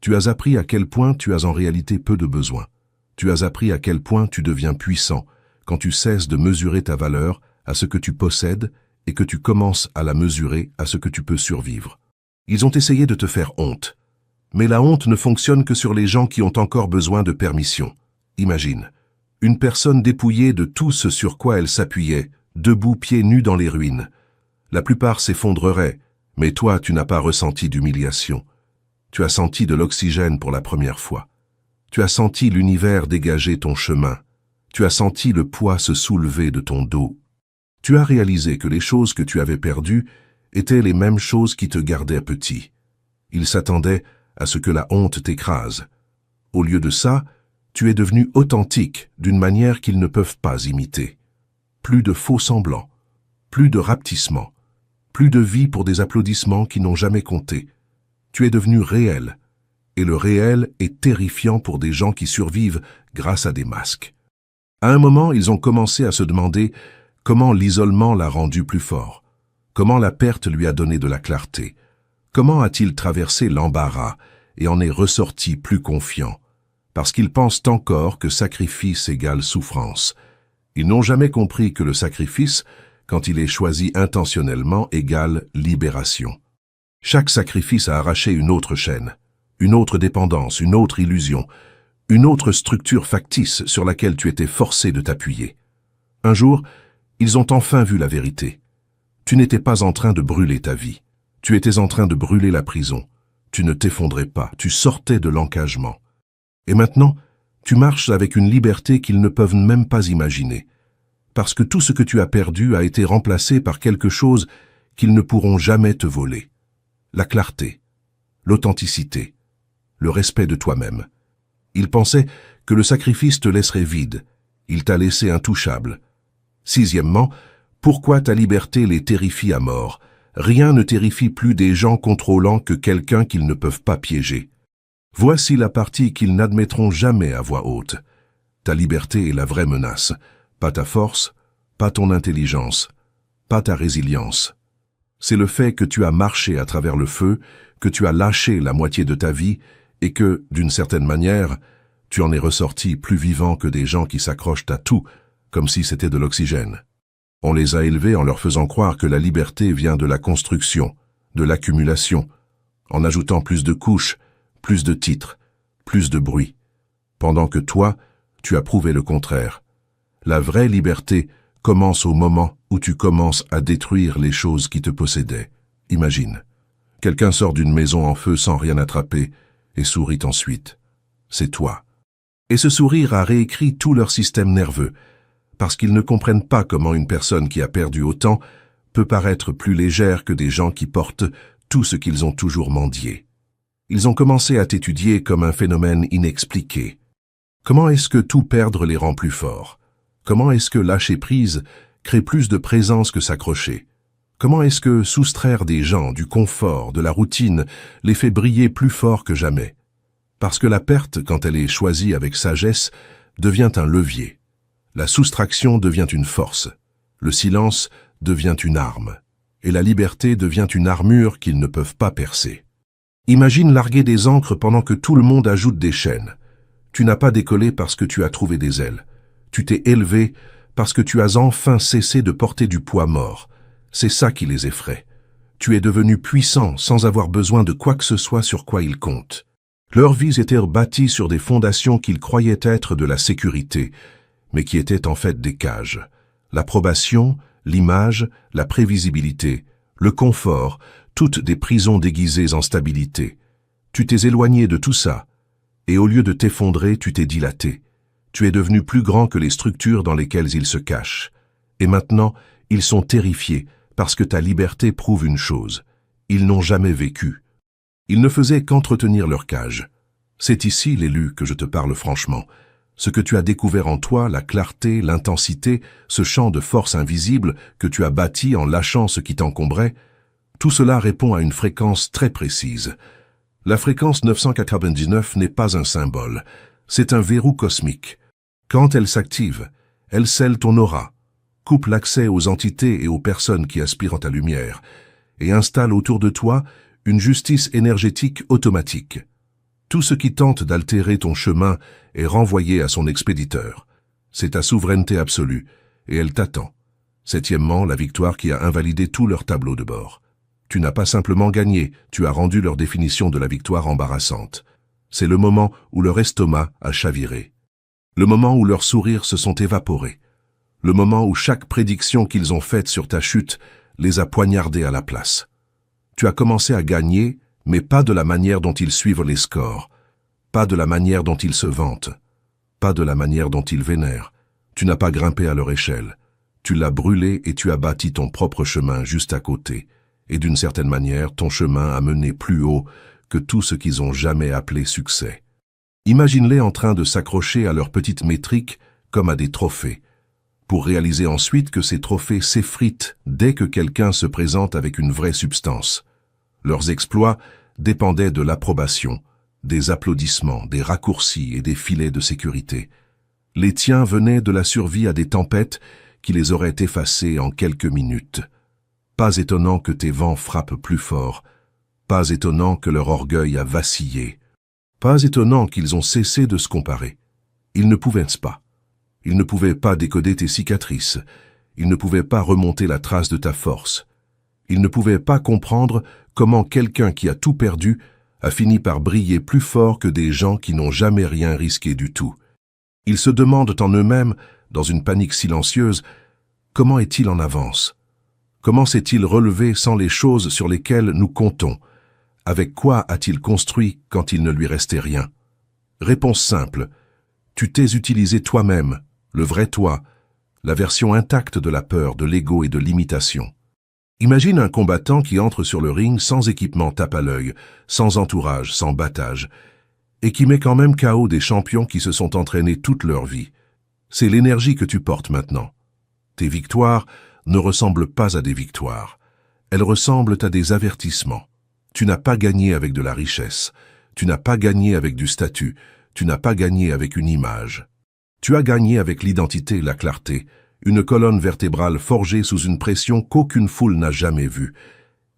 Tu as appris à quel point tu as en réalité peu de besoins. Tu as appris à quel point tu deviens puissant quand tu cesses de mesurer ta valeur à ce que tu possèdes et que tu commences à la mesurer à ce que tu peux survivre. Ils ont essayé de te faire honte. Mais la honte ne fonctionne que sur les gens qui ont encore besoin de permission. Imagine, une personne dépouillée de tout ce sur quoi elle s'appuyait, debout pieds nus dans les ruines. La plupart s'effondreraient, mais toi, tu n'as pas ressenti d'humiliation. Tu as senti de l'oxygène pour la première fois. Tu as senti l'univers dégager ton chemin. Tu as senti le poids se soulever de ton dos. Tu as réalisé que les choses que tu avais perdues étaient les mêmes choses qui te gardaient petit. Ils s'attendaient à ce que la honte t'écrase. Au lieu de ça, tu es devenu authentique d'une manière qu'ils ne peuvent pas imiter. Plus de faux semblants, plus de rapetissement, plus de vie pour des applaudissements qui n'ont jamais compté. Tu es devenu réel, et le réel est terrifiant pour des gens qui survivent grâce à des masques. À un moment, ils ont commencé à se demander comment l'isolement l'a rendu plus fort, comment la perte lui a donné de la clarté, comment a-t-il traversé l'embarras et en est ressorti plus confiant, parce qu'ils pensent encore que sacrifice égale souffrance. Ils n'ont jamais compris que le sacrifice, quand il est choisi intentionnellement, égale libération. Chaque sacrifice a arraché une autre chaîne, une autre dépendance, une autre illusion, une autre structure factice sur laquelle tu étais forcé de t'appuyer. Un jour, ils ont enfin vu la vérité. Tu n'étais pas en train de brûler ta vie. Tu étais en train de brûler la prison. Tu ne t'effondrais pas, tu sortais de l'encagement. Et maintenant, tu marches avec une liberté qu'ils ne peuvent même pas imaginer. Parce que tout ce que tu as perdu a été remplacé par quelque chose qu'ils ne pourront jamais te voler. La clarté, l'authenticité, le respect de toi-même. Ils pensaient que le sacrifice te laisserait vide. Il t'a laissé intouchable. Sixièmement, pourquoi ta liberté les terrifie à mort? Rien ne terrifie plus des gens contrôlants que quelqu'un qu'ils ne peuvent pas piéger. Voici la partie qu'ils n'admettront jamais à voix haute. Ta liberté est la vraie menace, pas ta force, pas ton intelligence, pas ta résilience. C'est le fait que tu as marché à travers le feu, que tu as lâché la moitié de ta vie et que, d'une certaine manière, tu en es ressorti plus vivant que des gens qui s'accrochent à tout, comme si c'était de l'oxygène. On les a élevés en leur faisant croire que la liberté vient de la construction, de l'accumulation, en ajoutant plus de couches, plus de titres, plus de bruit, pendant que toi, tu as prouvé le contraire. La vraie liberté commence au moment où tu commences à détruire les choses qui te possédaient. Imagine, quelqu'un sort d'une maison en feu sans rien attraper et sourit ensuite. C'est toi. Et ce sourire a réécrit tout leur système nerveux, parce qu'ils ne comprennent pas comment une personne qui a perdu autant peut paraître plus légère que des gens qui portent tout ce qu'ils ont toujours mendié. Ils ont commencé à t'étudier comme un phénomène inexpliqué. Comment est-ce que tout perdre les rend plus forts? Comment est-ce que lâcher prise crée plus de présence que s'accrocher? Comment est-ce que soustraire des gens, du confort, de la routine, les fait briller plus fort que jamais? Parce que la perte, quand elle est choisie avec sagesse, devient un levier. La soustraction devient une force. Le silence devient une arme. Et la liberté devient une armure qu'ils ne peuvent pas percer. Imagine larguer des ancres pendant que tout le monde ajoute des chaînes. Tu n'as pas décollé parce que tu as trouvé des ailes. Tu t'es élevé parce que tu as enfin cessé de porter du poids mort. C'est ça qui les effraie. Tu es devenu puissant sans avoir besoin de quoi que ce soit sur quoi ils comptent. Leurs vies étaient bâties sur des fondations qu'ils croyaient être de la sécurité, mais qui étaient en fait des cages. L'approbation, l'image, la prévisibilité, le confort, toutes des prisons déguisées en stabilité. Tu t'es éloigné de tout ça, et au lieu de t'effondrer, tu t'es dilaté. Tu es devenu plus grand que les structures dans lesquelles ils se cachent. Et maintenant, ils sont terrifiés, parce que ta liberté prouve une chose. Ils n'ont jamais vécu. Ils ne faisaient qu'entretenir leur cage. C'est ici, l'élu, que je te parle franchement. Ce que tu as découvert en toi, la clarté, l'intensité, ce champ de force invisible que tu as bâti en lâchant ce qui t'encombrait, tout cela répond à une fréquence très précise. La fréquence 999 n'est pas un symbole, c'est un verrou cosmique. Quand elle s'active, elle scelle ton aura, coupe l'accès aux entités et aux personnes qui aspirent à ta lumière, et installe autour de toi une justice énergétique automatique. Tout ce qui tente d'altérer ton chemin est renvoyé à son expéditeur. C'est ta souveraineté absolue, et elle t'attend. Septièmement, la victoire qui a invalidé tout leur tableau de bord. Tu n'as pas simplement gagné, tu as rendu leur définition de la victoire embarrassante. C'est le moment où leur estomac a chaviré. Le moment où leurs sourires se sont évaporés. Le moment où chaque prédiction qu'ils ont faite sur ta chute les a poignardés à la place. Tu as commencé à gagner, mais pas de la manière dont ils suivent les scores, pas de la manière dont ils se vantent, pas de la manière dont ils vénèrent. Tu n'as pas grimpé à leur échelle. Tu l'as brûlé et tu as bâti ton propre chemin juste à côté. Et d'une certaine manière, ton chemin a mené plus haut que tout ce qu'ils ont jamais appelé succès. Imagine-les en train de s'accrocher à leurs petites métriques comme à des trophées, pour réaliser ensuite que ces trophées s'effritent dès que quelqu'un se présente avec une vraie substance. Leurs exploits dépendaient de l'approbation, des applaudissements, des raccourcis et des filets de sécurité. Les tiens venaient de la survie à des tempêtes qui les auraient effacés en quelques minutes. Pas étonnant que tes vents frappent plus fort, pas étonnant que leur orgueil a vacillé, pas étonnant qu'ils ont cessé de se comparer. Ils ne pouvaient pas. Ils ne pouvaient pas décoder tes cicatrices, ils ne pouvaient pas remonter la trace de ta force. Ils ne pouvaient pas comprendre comment quelqu'un qui a tout perdu a fini par briller plus fort que des gens qui n'ont jamais rien risqué du tout. Ils se demandent en eux-mêmes, dans une panique silencieuse, comment est-il en avance? Comment s'est-il relevé sans les choses sur lesquelles nous comptons? Avec quoi a-t-il construit quand il ne lui restait rien? Réponse simple. Tu t'es utilisé toi-même, le vrai toi, la version intacte de la peur, de l'ego et de l'imitation. Imagine un combattant qui entre sur le ring sans équipement tape à l'œil, sans entourage, sans battage, et qui met quand même KO des champions qui se sont entraînés toute leur vie. C'est l'énergie que tu portes maintenant. Tes victoires ne ressemblent pas à des victoires. Elles ressemblent à des avertissements. Tu n'as pas gagné avec de la richesse. Tu n'as pas gagné avec du statut. Tu n'as pas gagné avec une image. Tu as gagné avec l'identité, la clarté, une colonne vertébrale forgée sous une pression qu'aucune foule n'a jamais vue.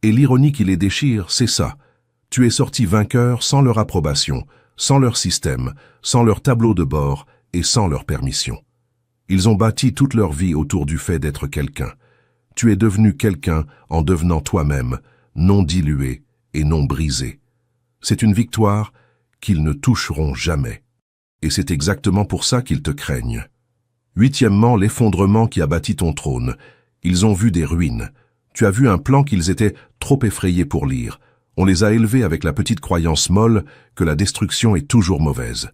Et l'ironie qui les déchire, c'est ça. Tu es sorti vainqueur sans leur approbation, sans leur système, sans leur tableau de bord et sans leur permission. Ils ont bâti toute leur vie autour du fait d'être quelqu'un. Tu es devenu quelqu'un en devenant toi-même, non dilué et non brisé. C'est une victoire qu'ils ne toucheront jamais. Et c'est exactement pour ça qu'ils te craignent. Huitièmement, l'effondrement qui a bâti ton trône. Ils ont vu des ruines. Tu as vu un plan qu'ils étaient trop effrayés pour lire. On les a élevés avec la petite croyance molle que la destruction est toujours mauvaise,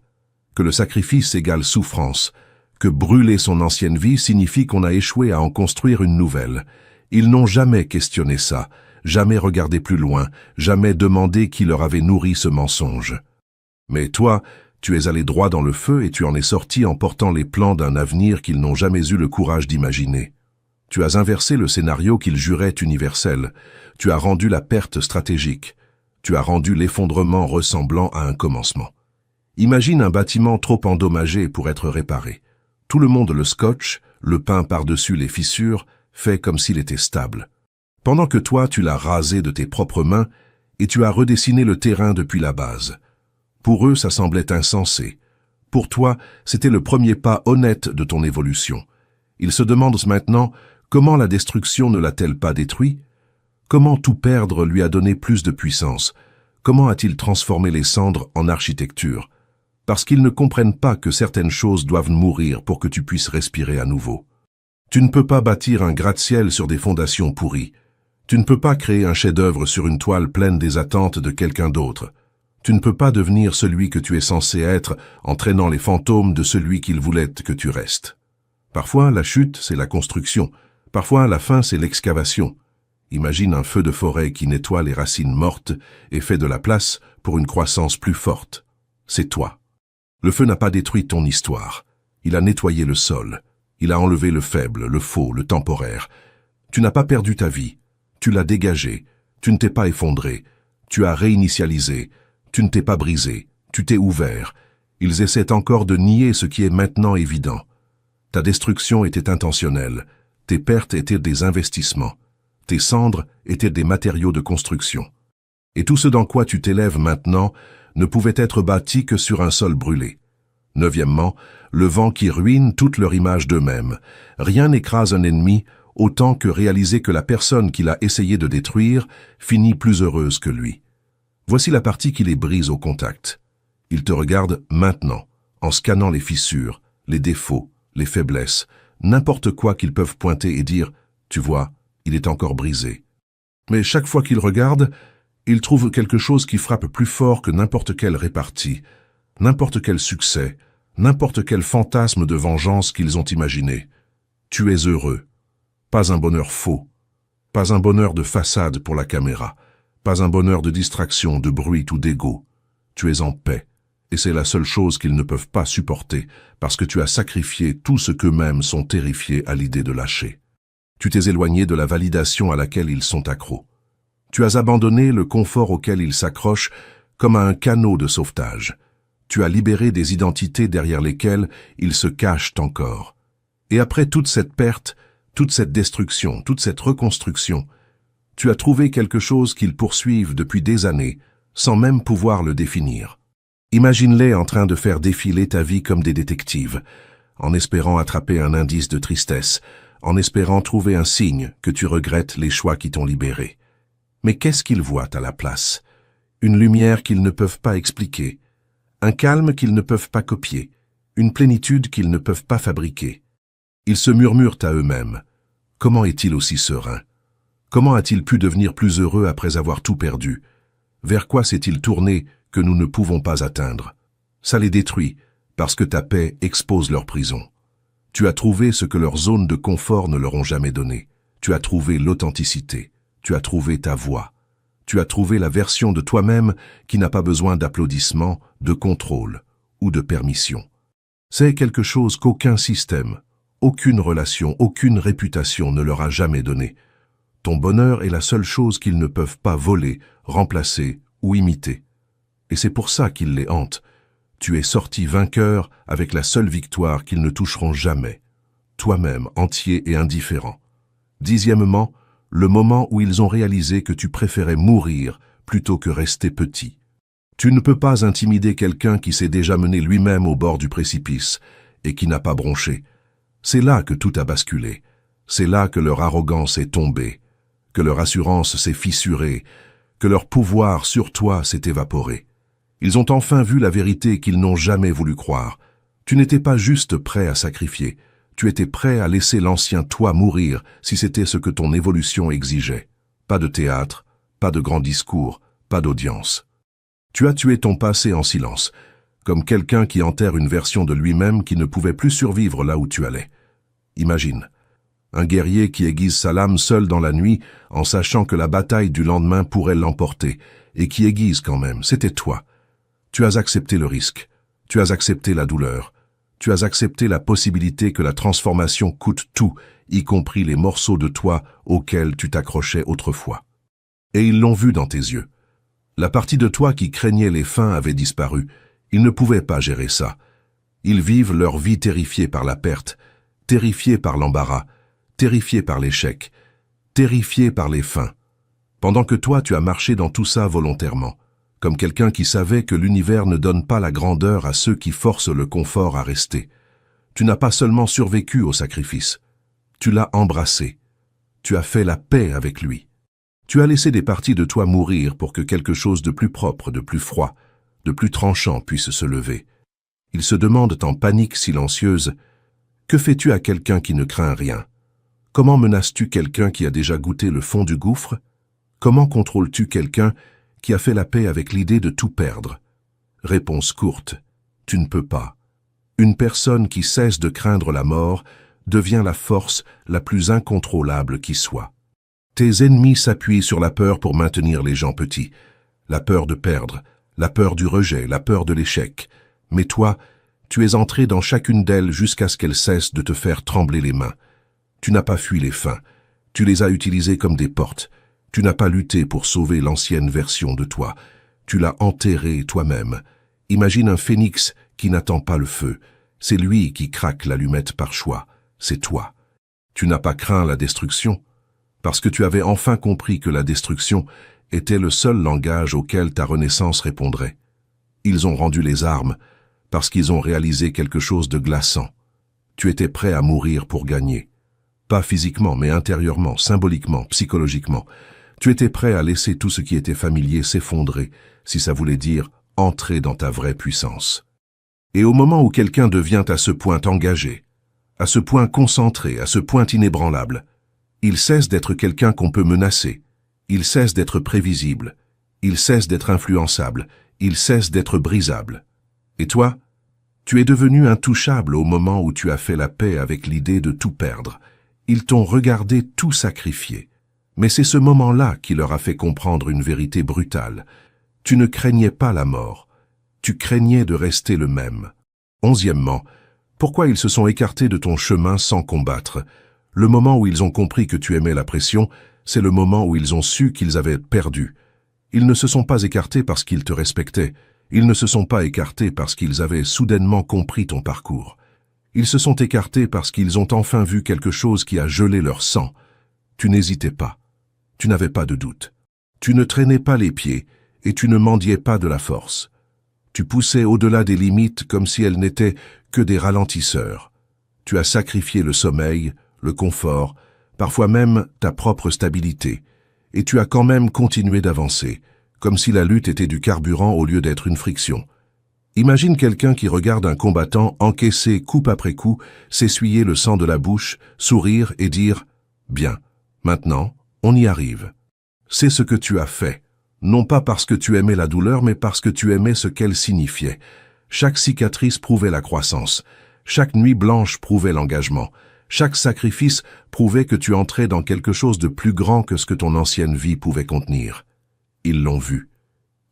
que le sacrifice égale souffrance, que brûler son ancienne vie signifie qu'on a échoué à en construire une nouvelle. Ils n'ont jamais questionné ça, jamais regardé plus loin, jamais demandé qui leur avait nourri ce mensonge. Mais toi, tu es allé droit dans le feu et tu en es sorti en portant les plans d'un avenir qu'ils n'ont jamais eu le courage d'imaginer. Tu as inversé le scénario qu'ils juraient universel. Tu as rendu la perte stratégique. Tu as rendu l'effondrement ressemblant à un commencement. Imagine un bâtiment trop endommagé pour être réparé. Tout le monde le scotche, le peint par-dessus les fissures, fait comme s'il était stable. Pendant que toi, tu l'as rasé de tes propres mains et tu as redessiné le terrain depuis la base. Pour eux, ça semblait insensé. Pour toi, c'était le premier pas honnête de ton évolution. Ils se demandent maintenant comment la destruction ne l'a-t-elle pas détruit? Comment tout perdre lui a donné plus de puissance? Comment a-t-il transformé les cendres en architecture? Parce qu'ils ne comprennent pas que certaines choses doivent mourir pour que tu puisses respirer à nouveau. Tu ne peux pas bâtir un gratte-ciel sur des fondations pourries. Tu ne peux pas créer un chef-d'œuvre sur une toile pleine des attentes de quelqu'un d'autre. Tu ne peux pas devenir celui que tu es censé être en traînant les fantômes de celui qu'il voulait que tu restes. Parfois, la chute, c'est la construction. Parfois, la fin, c'est l'excavation. Imagine un feu de forêt qui nettoie les racines mortes et fait de la place pour une croissance plus forte. C'est toi. Le feu n'a pas détruit ton histoire. Il a nettoyé le sol. Il a enlevé le faible, le faux, le temporaire. Tu n'as pas perdu ta vie. Tu l'as dégagée. Tu ne t'es pas effondré. Tu as réinitialisé. Tu ne t'es pas brisé. Tu t'es ouvert. Ils essaient encore de nier ce qui est maintenant évident. Ta destruction était intentionnelle. Tes pertes étaient des investissements. Tes cendres étaient des matériaux de construction. Et tout ce dans quoi tu t'élèves maintenant ne pouvait être bâti que sur un sol brûlé. Neuvièmement, le vent qui ruine toute leur image d'eux-mêmes. Rien n'écrase un ennemi autant que réaliser que la personne qu'il a essayé de détruire finit plus heureuse que lui. Voici la partie qui les brise au contact. Ils te regardent maintenant, en scannant les fissures, les défauts, les faiblesses, n'importe quoi qu'ils peuvent pointer et dire « Tu vois, Il est encore brisé. Mais chaque fois qu'il regarde, il trouve quelque chose qui frappe plus fort que n'importe quelle répartie, n'importe quel succès, n'importe quel fantasme de vengeance qu'ils ont imaginé. Tu es heureux. Pas un bonheur faux. Pas un bonheur de façade pour la caméra. Pas un bonheur de distraction, de bruit ou d'ego. Tu es en paix. Et c'est la seule chose qu'ils ne peuvent pas supporter, parce que tu as sacrifié tout ce qu'eux-mêmes sont terrifiés à l'idée de lâcher. Tu t'es éloigné de la validation à laquelle ils sont accros. Tu as abandonné le confort auquel ils s'accrochent comme à un canot de sauvetage. Tu as libéré des identités derrière lesquelles ils se cachent encore. Et après toute cette perte, toute cette destruction, toute cette reconstruction, tu as trouvé quelque chose qu'ils poursuivent depuis des années, sans même pouvoir le définir. Imagine-les en train de faire défiler ta vie comme des détectives, en espérant attraper un indice de tristesse, en espérant trouver un signe que tu regrettes les choix qui t'ont libéré. Mais qu'est-ce qu'ils voient à la place? Une lumière qu'ils ne peuvent pas expliquer, un calme qu'ils ne peuvent pas copier, une plénitude qu'ils ne peuvent pas fabriquer. Ils se murmurent à eux-mêmes. Comment est-il aussi serein? Comment a-t-il pu devenir plus heureux après avoir tout perdu? Vers quoi s'est-il tourné que nous ne pouvons pas atteindre? Ça les détruit, parce que ta paix expose leur prison. Tu as trouvé ce que leurs zones de confort ne leur ont jamais donné. Tu as trouvé l'authenticité. Tu as trouvé ta voix. Tu as trouvé la version de toi-même qui n'a pas besoin d'applaudissements, de contrôle ou de permission. C'est quelque chose qu'aucun système, aucune relation, aucune réputation ne leur a jamais donné. Ton bonheur est la seule chose qu'ils ne peuvent pas voler, remplacer ou imiter. Et c'est pour ça qu'ils les hantent. Tu es sorti vainqueur avec la seule victoire qu'ils ne toucheront jamais. Toi-même, entier et indifférent. 10e, le moment où ils ont réalisé que tu préférais mourir plutôt que rester petit. Tu ne peux pas intimider quelqu'un qui s'est déjà mené lui-même au bord du précipice et qui n'a pas bronché. C'est là que tout a basculé. C'est là que leur arrogance est tombée, que leur assurance s'est fissurée, que leur pouvoir sur toi s'est évaporé. Ils ont enfin vu la vérité qu'ils n'ont jamais voulu croire. Tu n'étais pas juste prêt à sacrifier, tu étais prêt à laisser l'ancien toi mourir si c'était ce que ton évolution exigeait. Pas de théâtre, pas de grands discours, pas d'audience. Tu as tué ton passé en silence, comme quelqu'un qui enterre une version de lui-même qui ne pouvait plus survivre là où tu allais. Imagine. Un guerrier qui aiguise sa lame seul dans la nuit en sachant que la bataille du lendemain pourrait l'emporter, et qui aiguise quand même, c'était toi. Tu as accepté le risque, tu as accepté la douleur, tu as accepté la possibilité que la transformation coûte tout, y compris les morceaux de toi auxquels tu t'accrochais autrefois. Et ils l'ont vu dans tes yeux. La partie de toi qui craignait les fins avait disparu, ils ne pouvaient pas gérer ça. Ils vivent leur vie terrifiés par la perte, terrifiés par l'embarras, terrifiés par l'échec, terrifiés par les fins. Pendant que toi tu as marché dans tout ça volontairement, comme quelqu'un qui savait que l'univers ne donne pas la grandeur à ceux qui forcent le confort à rester. Tu n'as pas seulement survécu au sacrifice, tu l'as embrassé, tu as fait la paix avec lui. Tu as laissé des parties de toi mourir pour que quelque chose de plus propre, de plus froid, de plus tranchant puisse se lever. Ils se demandent en panique silencieuse, que fais-tu à quelqu'un qui ne craint rien? Comment menaces-tu quelqu'un qui a déjà goûté le fond du gouffre? Comment contrôles-tu quelqu'un qui a fait la paix avec l'idée de tout perdre? Réponse courte, tu ne peux pas. Une personne qui cesse de craindre la mort devient la force la plus incontrôlable qui soit. Tes ennemis s'appuient sur la peur pour maintenir les gens petits. La peur de perdre, la peur du rejet, la peur de l'échec. Mais toi, tu es entré dans chacune d'elles jusqu'à ce qu'elles cessent de te faire trembler les mains. Tu n'as pas fui les fins, tu les as utilisées comme des portes. Tu n'as pas lutté pour sauver l'ancienne version de toi, tu l'as enterrée toi-même. Imagine un phénix qui n'attend pas le feu, c'est lui qui craque l'allumette par choix, c'est toi. Tu n'as pas craint la destruction, parce que tu avais enfin compris que la destruction était le seul langage auquel ta renaissance répondrait. Ils ont rendu les armes, parce qu'ils ont réalisé quelque chose de glaçant. Tu étais prêt à mourir pour gagner. Pas physiquement, mais intérieurement, symboliquement, psychologiquement. Tu étais prêt à laisser tout ce qui était familier s'effondrer, si ça voulait dire entrer dans ta vraie puissance. Et au moment où quelqu'un devient à ce point engagé, à ce point concentré, à ce point inébranlable, Il cesse d'être quelqu'un qu'on peut menacer. Il cesse d'être prévisible. Il cesse d'être influençable. Il cesse d'être brisable. Et toi, tu es devenu intouchable au moment où tu as fait la paix avec l'idée de tout perdre. Ils t'ont regardé tout sacrifier. Mais c'est ce moment-là qui leur a fait comprendre une vérité brutale. Tu ne craignais pas la mort. Tu craignais de rester le même. 11e, pourquoi ils se sont écartés de ton chemin sans combattre? Le moment où ils ont compris que tu aimais la pression, c'est le moment où ils ont su qu'ils avaient perdu. Ils ne se sont pas écartés parce qu'ils te respectaient. Ils ne se sont pas écartés parce qu'ils avaient soudainement compris ton parcours. Ils se sont écartés parce qu'ils ont enfin vu quelque chose qui a gelé leur sang. Tu n'hésitais pas. Tu n'avais pas de doute. Tu ne traînais pas les pieds et tu ne mendiais pas de la force. Tu poussais au-delà des limites comme si elles n'étaient que des ralentisseurs. Tu as sacrifié le sommeil, le confort, parfois même ta propre stabilité, et tu as quand même continué d'avancer, comme si la lutte était du carburant au lieu d'être une friction. Imagine quelqu'un qui regarde un combattant encaisser coup après coup, s'essuyer le sang de la bouche, sourire et dire « Bien, maintenant, on y arrive ». C'est ce que tu as fait, non pas parce que tu aimais la douleur, mais parce que tu aimais ce qu'elle signifiait. Chaque cicatrice prouvait la croissance, chaque nuit blanche prouvait l'engagement, chaque sacrifice prouvait que tu entrais dans quelque chose de plus grand que ce que ton ancienne vie pouvait contenir. Ils l'ont vu.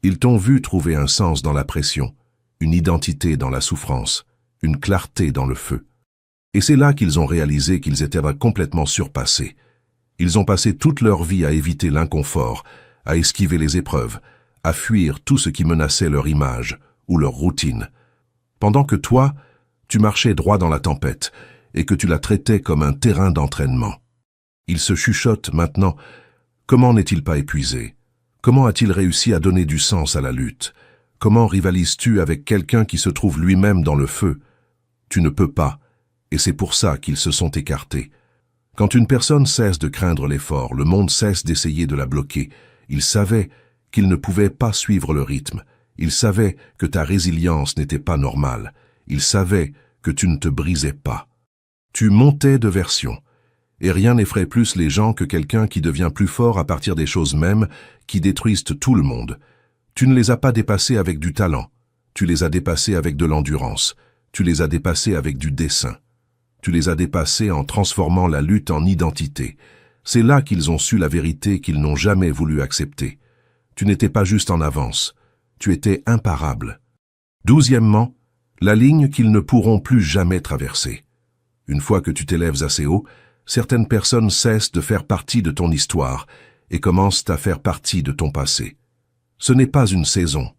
Ils t'ont vu trouver un sens dans la pression, une identité dans la souffrance, une clarté dans le feu. Et c'est là qu'ils ont réalisé qu'ils étaient complètement surpassés. Ils ont passé toute leur vie à éviter l'inconfort, à esquiver les épreuves, à fuir tout ce qui menaçait leur image ou leur routine. Pendant que toi, tu marchais droit dans la tempête et que tu la traitais comme un terrain d'entraînement. Ils se chuchotent maintenant. Comment n'est-il pas épuisé? Comment a-t-il réussi à donner du sens à la lutte? Comment rivalises-tu avec quelqu'un qui se trouve lui-même dans le feu? Tu ne peux pas, et c'est pour ça qu'ils se sont écartés. Quand une personne cesse de craindre l'effort, le monde cesse d'essayer de la bloquer. Ils savaient qu'ils ne pouvaient pas suivre le rythme. Ils savaient que ta résilience n'était pas normale. Ils savaient que tu ne te brisais pas. Tu montais de version. Et rien n'effraie plus les gens que quelqu'un qui devient plus fort à partir des choses mêmes qui détruisent tout le monde. Tu ne les as pas dépassés avec du talent. Tu les as dépassés avec de l'endurance. Tu les as dépassés avec du dessein. Tu les as dépassés en transformant la lutte en identité. C'est là qu'ils ont su la vérité qu'ils n'ont jamais voulu accepter. Tu n'étais pas juste en avance. Tu étais imparable. 12e, la ligne qu'ils ne pourront plus jamais traverser. Une fois que tu t'élèves assez haut, certaines personnes cessent de faire partie de ton histoire et commencent à faire partie de ton passé. Ce n'est pas une saison.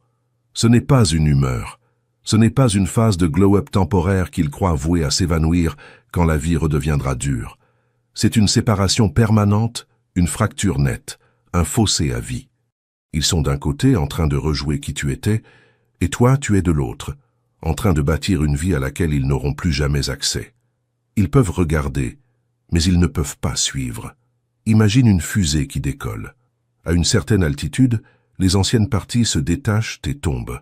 Ce n'est pas une humeur. Ce n'est pas une phase de glow-up temporaire qu'ils croient vouée à s'évanouir quand la vie redeviendra dure. C'est une séparation permanente, une fracture nette, un fossé à vie. Ils sont d'un côté en train de rejouer qui tu étais, et toi tu es de l'autre, en train de bâtir une vie à laquelle ils n'auront plus jamais accès. Ils peuvent regarder, mais ils ne peuvent pas suivre. Imagine une fusée qui décolle. À une certaine altitude, les anciennes parties se détachent et tombent,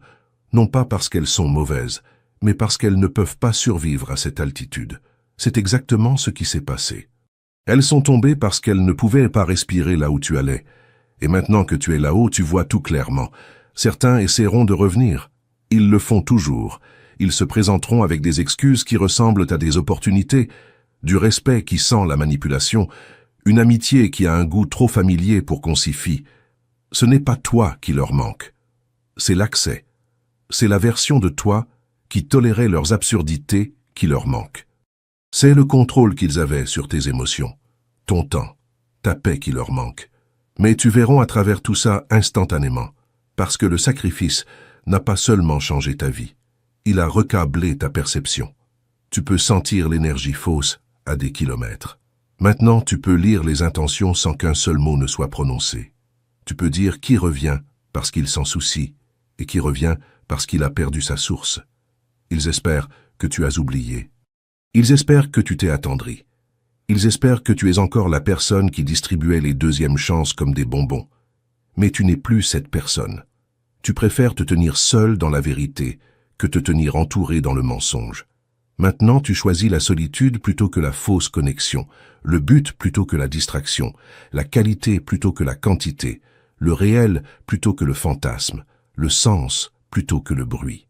non pas parce qu'elles sont mauvaises, mais parce qu'elles ne peuvent pas survivre à cette altitude. C'est exactement ce qui s'est passé. Elles sont tombées parce qu'elles ne pouvaient pas respirer là où tu allais. Et maintenant que tu es là-haut, tu vois tout clairement. Certains essaieront de revenir. Ils le font toujours. Ils se présenteront avec des excuses qui ressemblent à des opportunités, du respect qui sent la manipulation, une amitié qui a un goût trop familier pour qu'on s'y fie. Ce n'est pas toi qui leur manque. C'est l'accès. C'est la version de toi qui tolérait leurs absurdités qui leur manque. C'est le contrôle qu'ils avaient sur tes émotions, ton temps, ta paix qui leur manque. Mais tu verras à travers tout ça instantanément, parce que le sacrifice n'a pas seulement changé ta vie, il a recablé ta perception. Tu peux sentir l'énergie fausse à des kilomètres. Maintenant, tu peux lire les intentions sans qu'un seul mot ne soit prononcé. Tu peux dire qui revient parce qu'il s'en soucie et qui revient parce qu'il a perdu sa source. Ils espèrent que tu as oublié. Ils espèrent que tu t'es attendri. Ils espèrent que tu es encore la personne qui distribuait les deuxièmes chances comme des bonbons. Mais tu n'es plus cette personne. Tu préfères te tenir seul dans la vérité que te tenir entouré dans le mensonge. Maintenant, tu choisis la solitude plutôt que la fausse connexion, le but plutôt que la distraction, la qualité plutôt que la quantité, le réel plutôt que le fantasme, le sens plutôt que le bruit.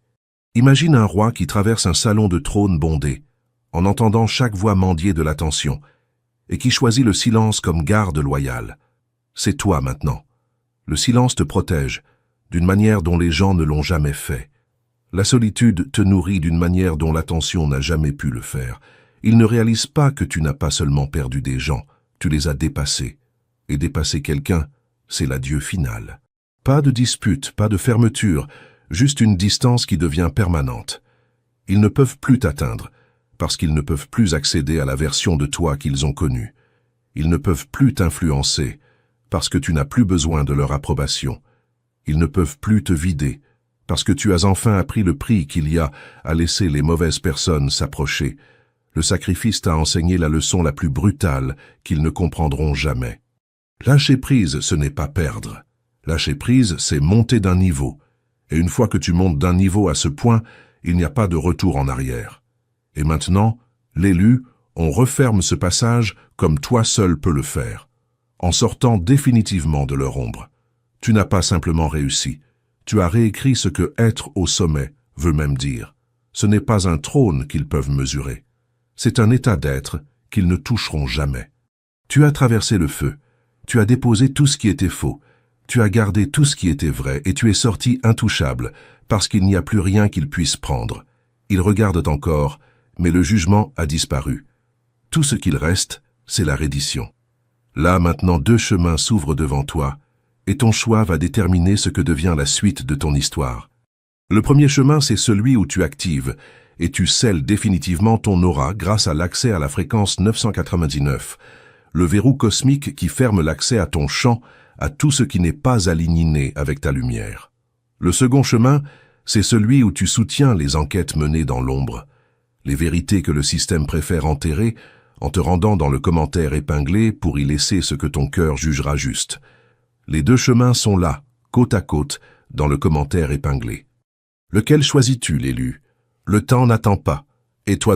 Imagine un roi qui traverse un salon de trône bondé, en entendant chaque voix mendier de l'attention, et qui choisit le silence comme garde loyale. C'est toi maintenant. Le silence te protège, d'une manière dont les gens ne l'ont jamais fait. La solitude te nourrit d'une manière dont l'attention n'a jamais pu le faire. Ils ne réalisent pas que tu n'as pas seulement perdu des gens, tu les as dépassés. Et dépasser quelqu'un, c'est l'adieu final. Pas de dispute, pas de fermeture, juste une distance qui devient permanente. Ils ne peuvent plus t'atteindre, parce qu'ils ne peuvent plus accéder à la version de toi qu'ils ont connue. Ils ne peuvent plus t'influencer, parce que tu n'as plus besoin de leur approbation. Ils ne peuvent plus te vider, parce que tu as enfin appris le prix qu'il y a à laisser les mauvaises personnes s'approcher. Le sacrifice t'a enseigné la leçon la plus brutale qu'ils ne comprendront jamais. Lâcher prise, ce n'est pas perdre. Lâcher prise, c'est monter d'un niveau. Et une fois que tu montes d'un niveau à ce point, il n'y a pas de retour en arrière. Et maintenant, l'élu, on referme ce passage comme toi seul peux le faire, en sortant définitivement de leur ombre. Tu n'as pas simplement réussi, tu as réécrit ce que être au sommet veut même dire. Ce n'est pas un trône qu'ils peuvent mesurer, c'est un état d'être qu'ils ne toucheront jamais. Tu as traversé le feu, tu as déposé tout ce qui était faux, tu as gardé tout ce qui était vrai et tu es sorti intouchable parce qu'il n'y a plus rien qu'ils puissent prendre. Ils regardent encore, mais le jugement a disparu. Tout ce qu'il reste, c'est la reddition. Là, maintenant, 2 chemins s'ouvrent devant toi, et ton choix va déterminer ce que devient la suite de ton histoire. Le premier chemin, c'est celui où tu actives, et tu scelles définitivement ton aura grâce à l'accès à la fréquence 999, le verrou cosmique qui ferme l'accès à ton champ, à tout ce qui n'est pas aligné avec ta lumière. Le second chemin, c'est celui où tu soutiens les enquêtes menées dans l'ombre, les vérités que le système préfère enterrer en te rendant dans le commentaire épinglé pour y laisser ce que ton cœur jugera juste. Les 2 chemins sont là, côte à côte, dans le commentaire épinglé. Lequel choisis-tu, l'élu? Le temps n'attend pas, et toi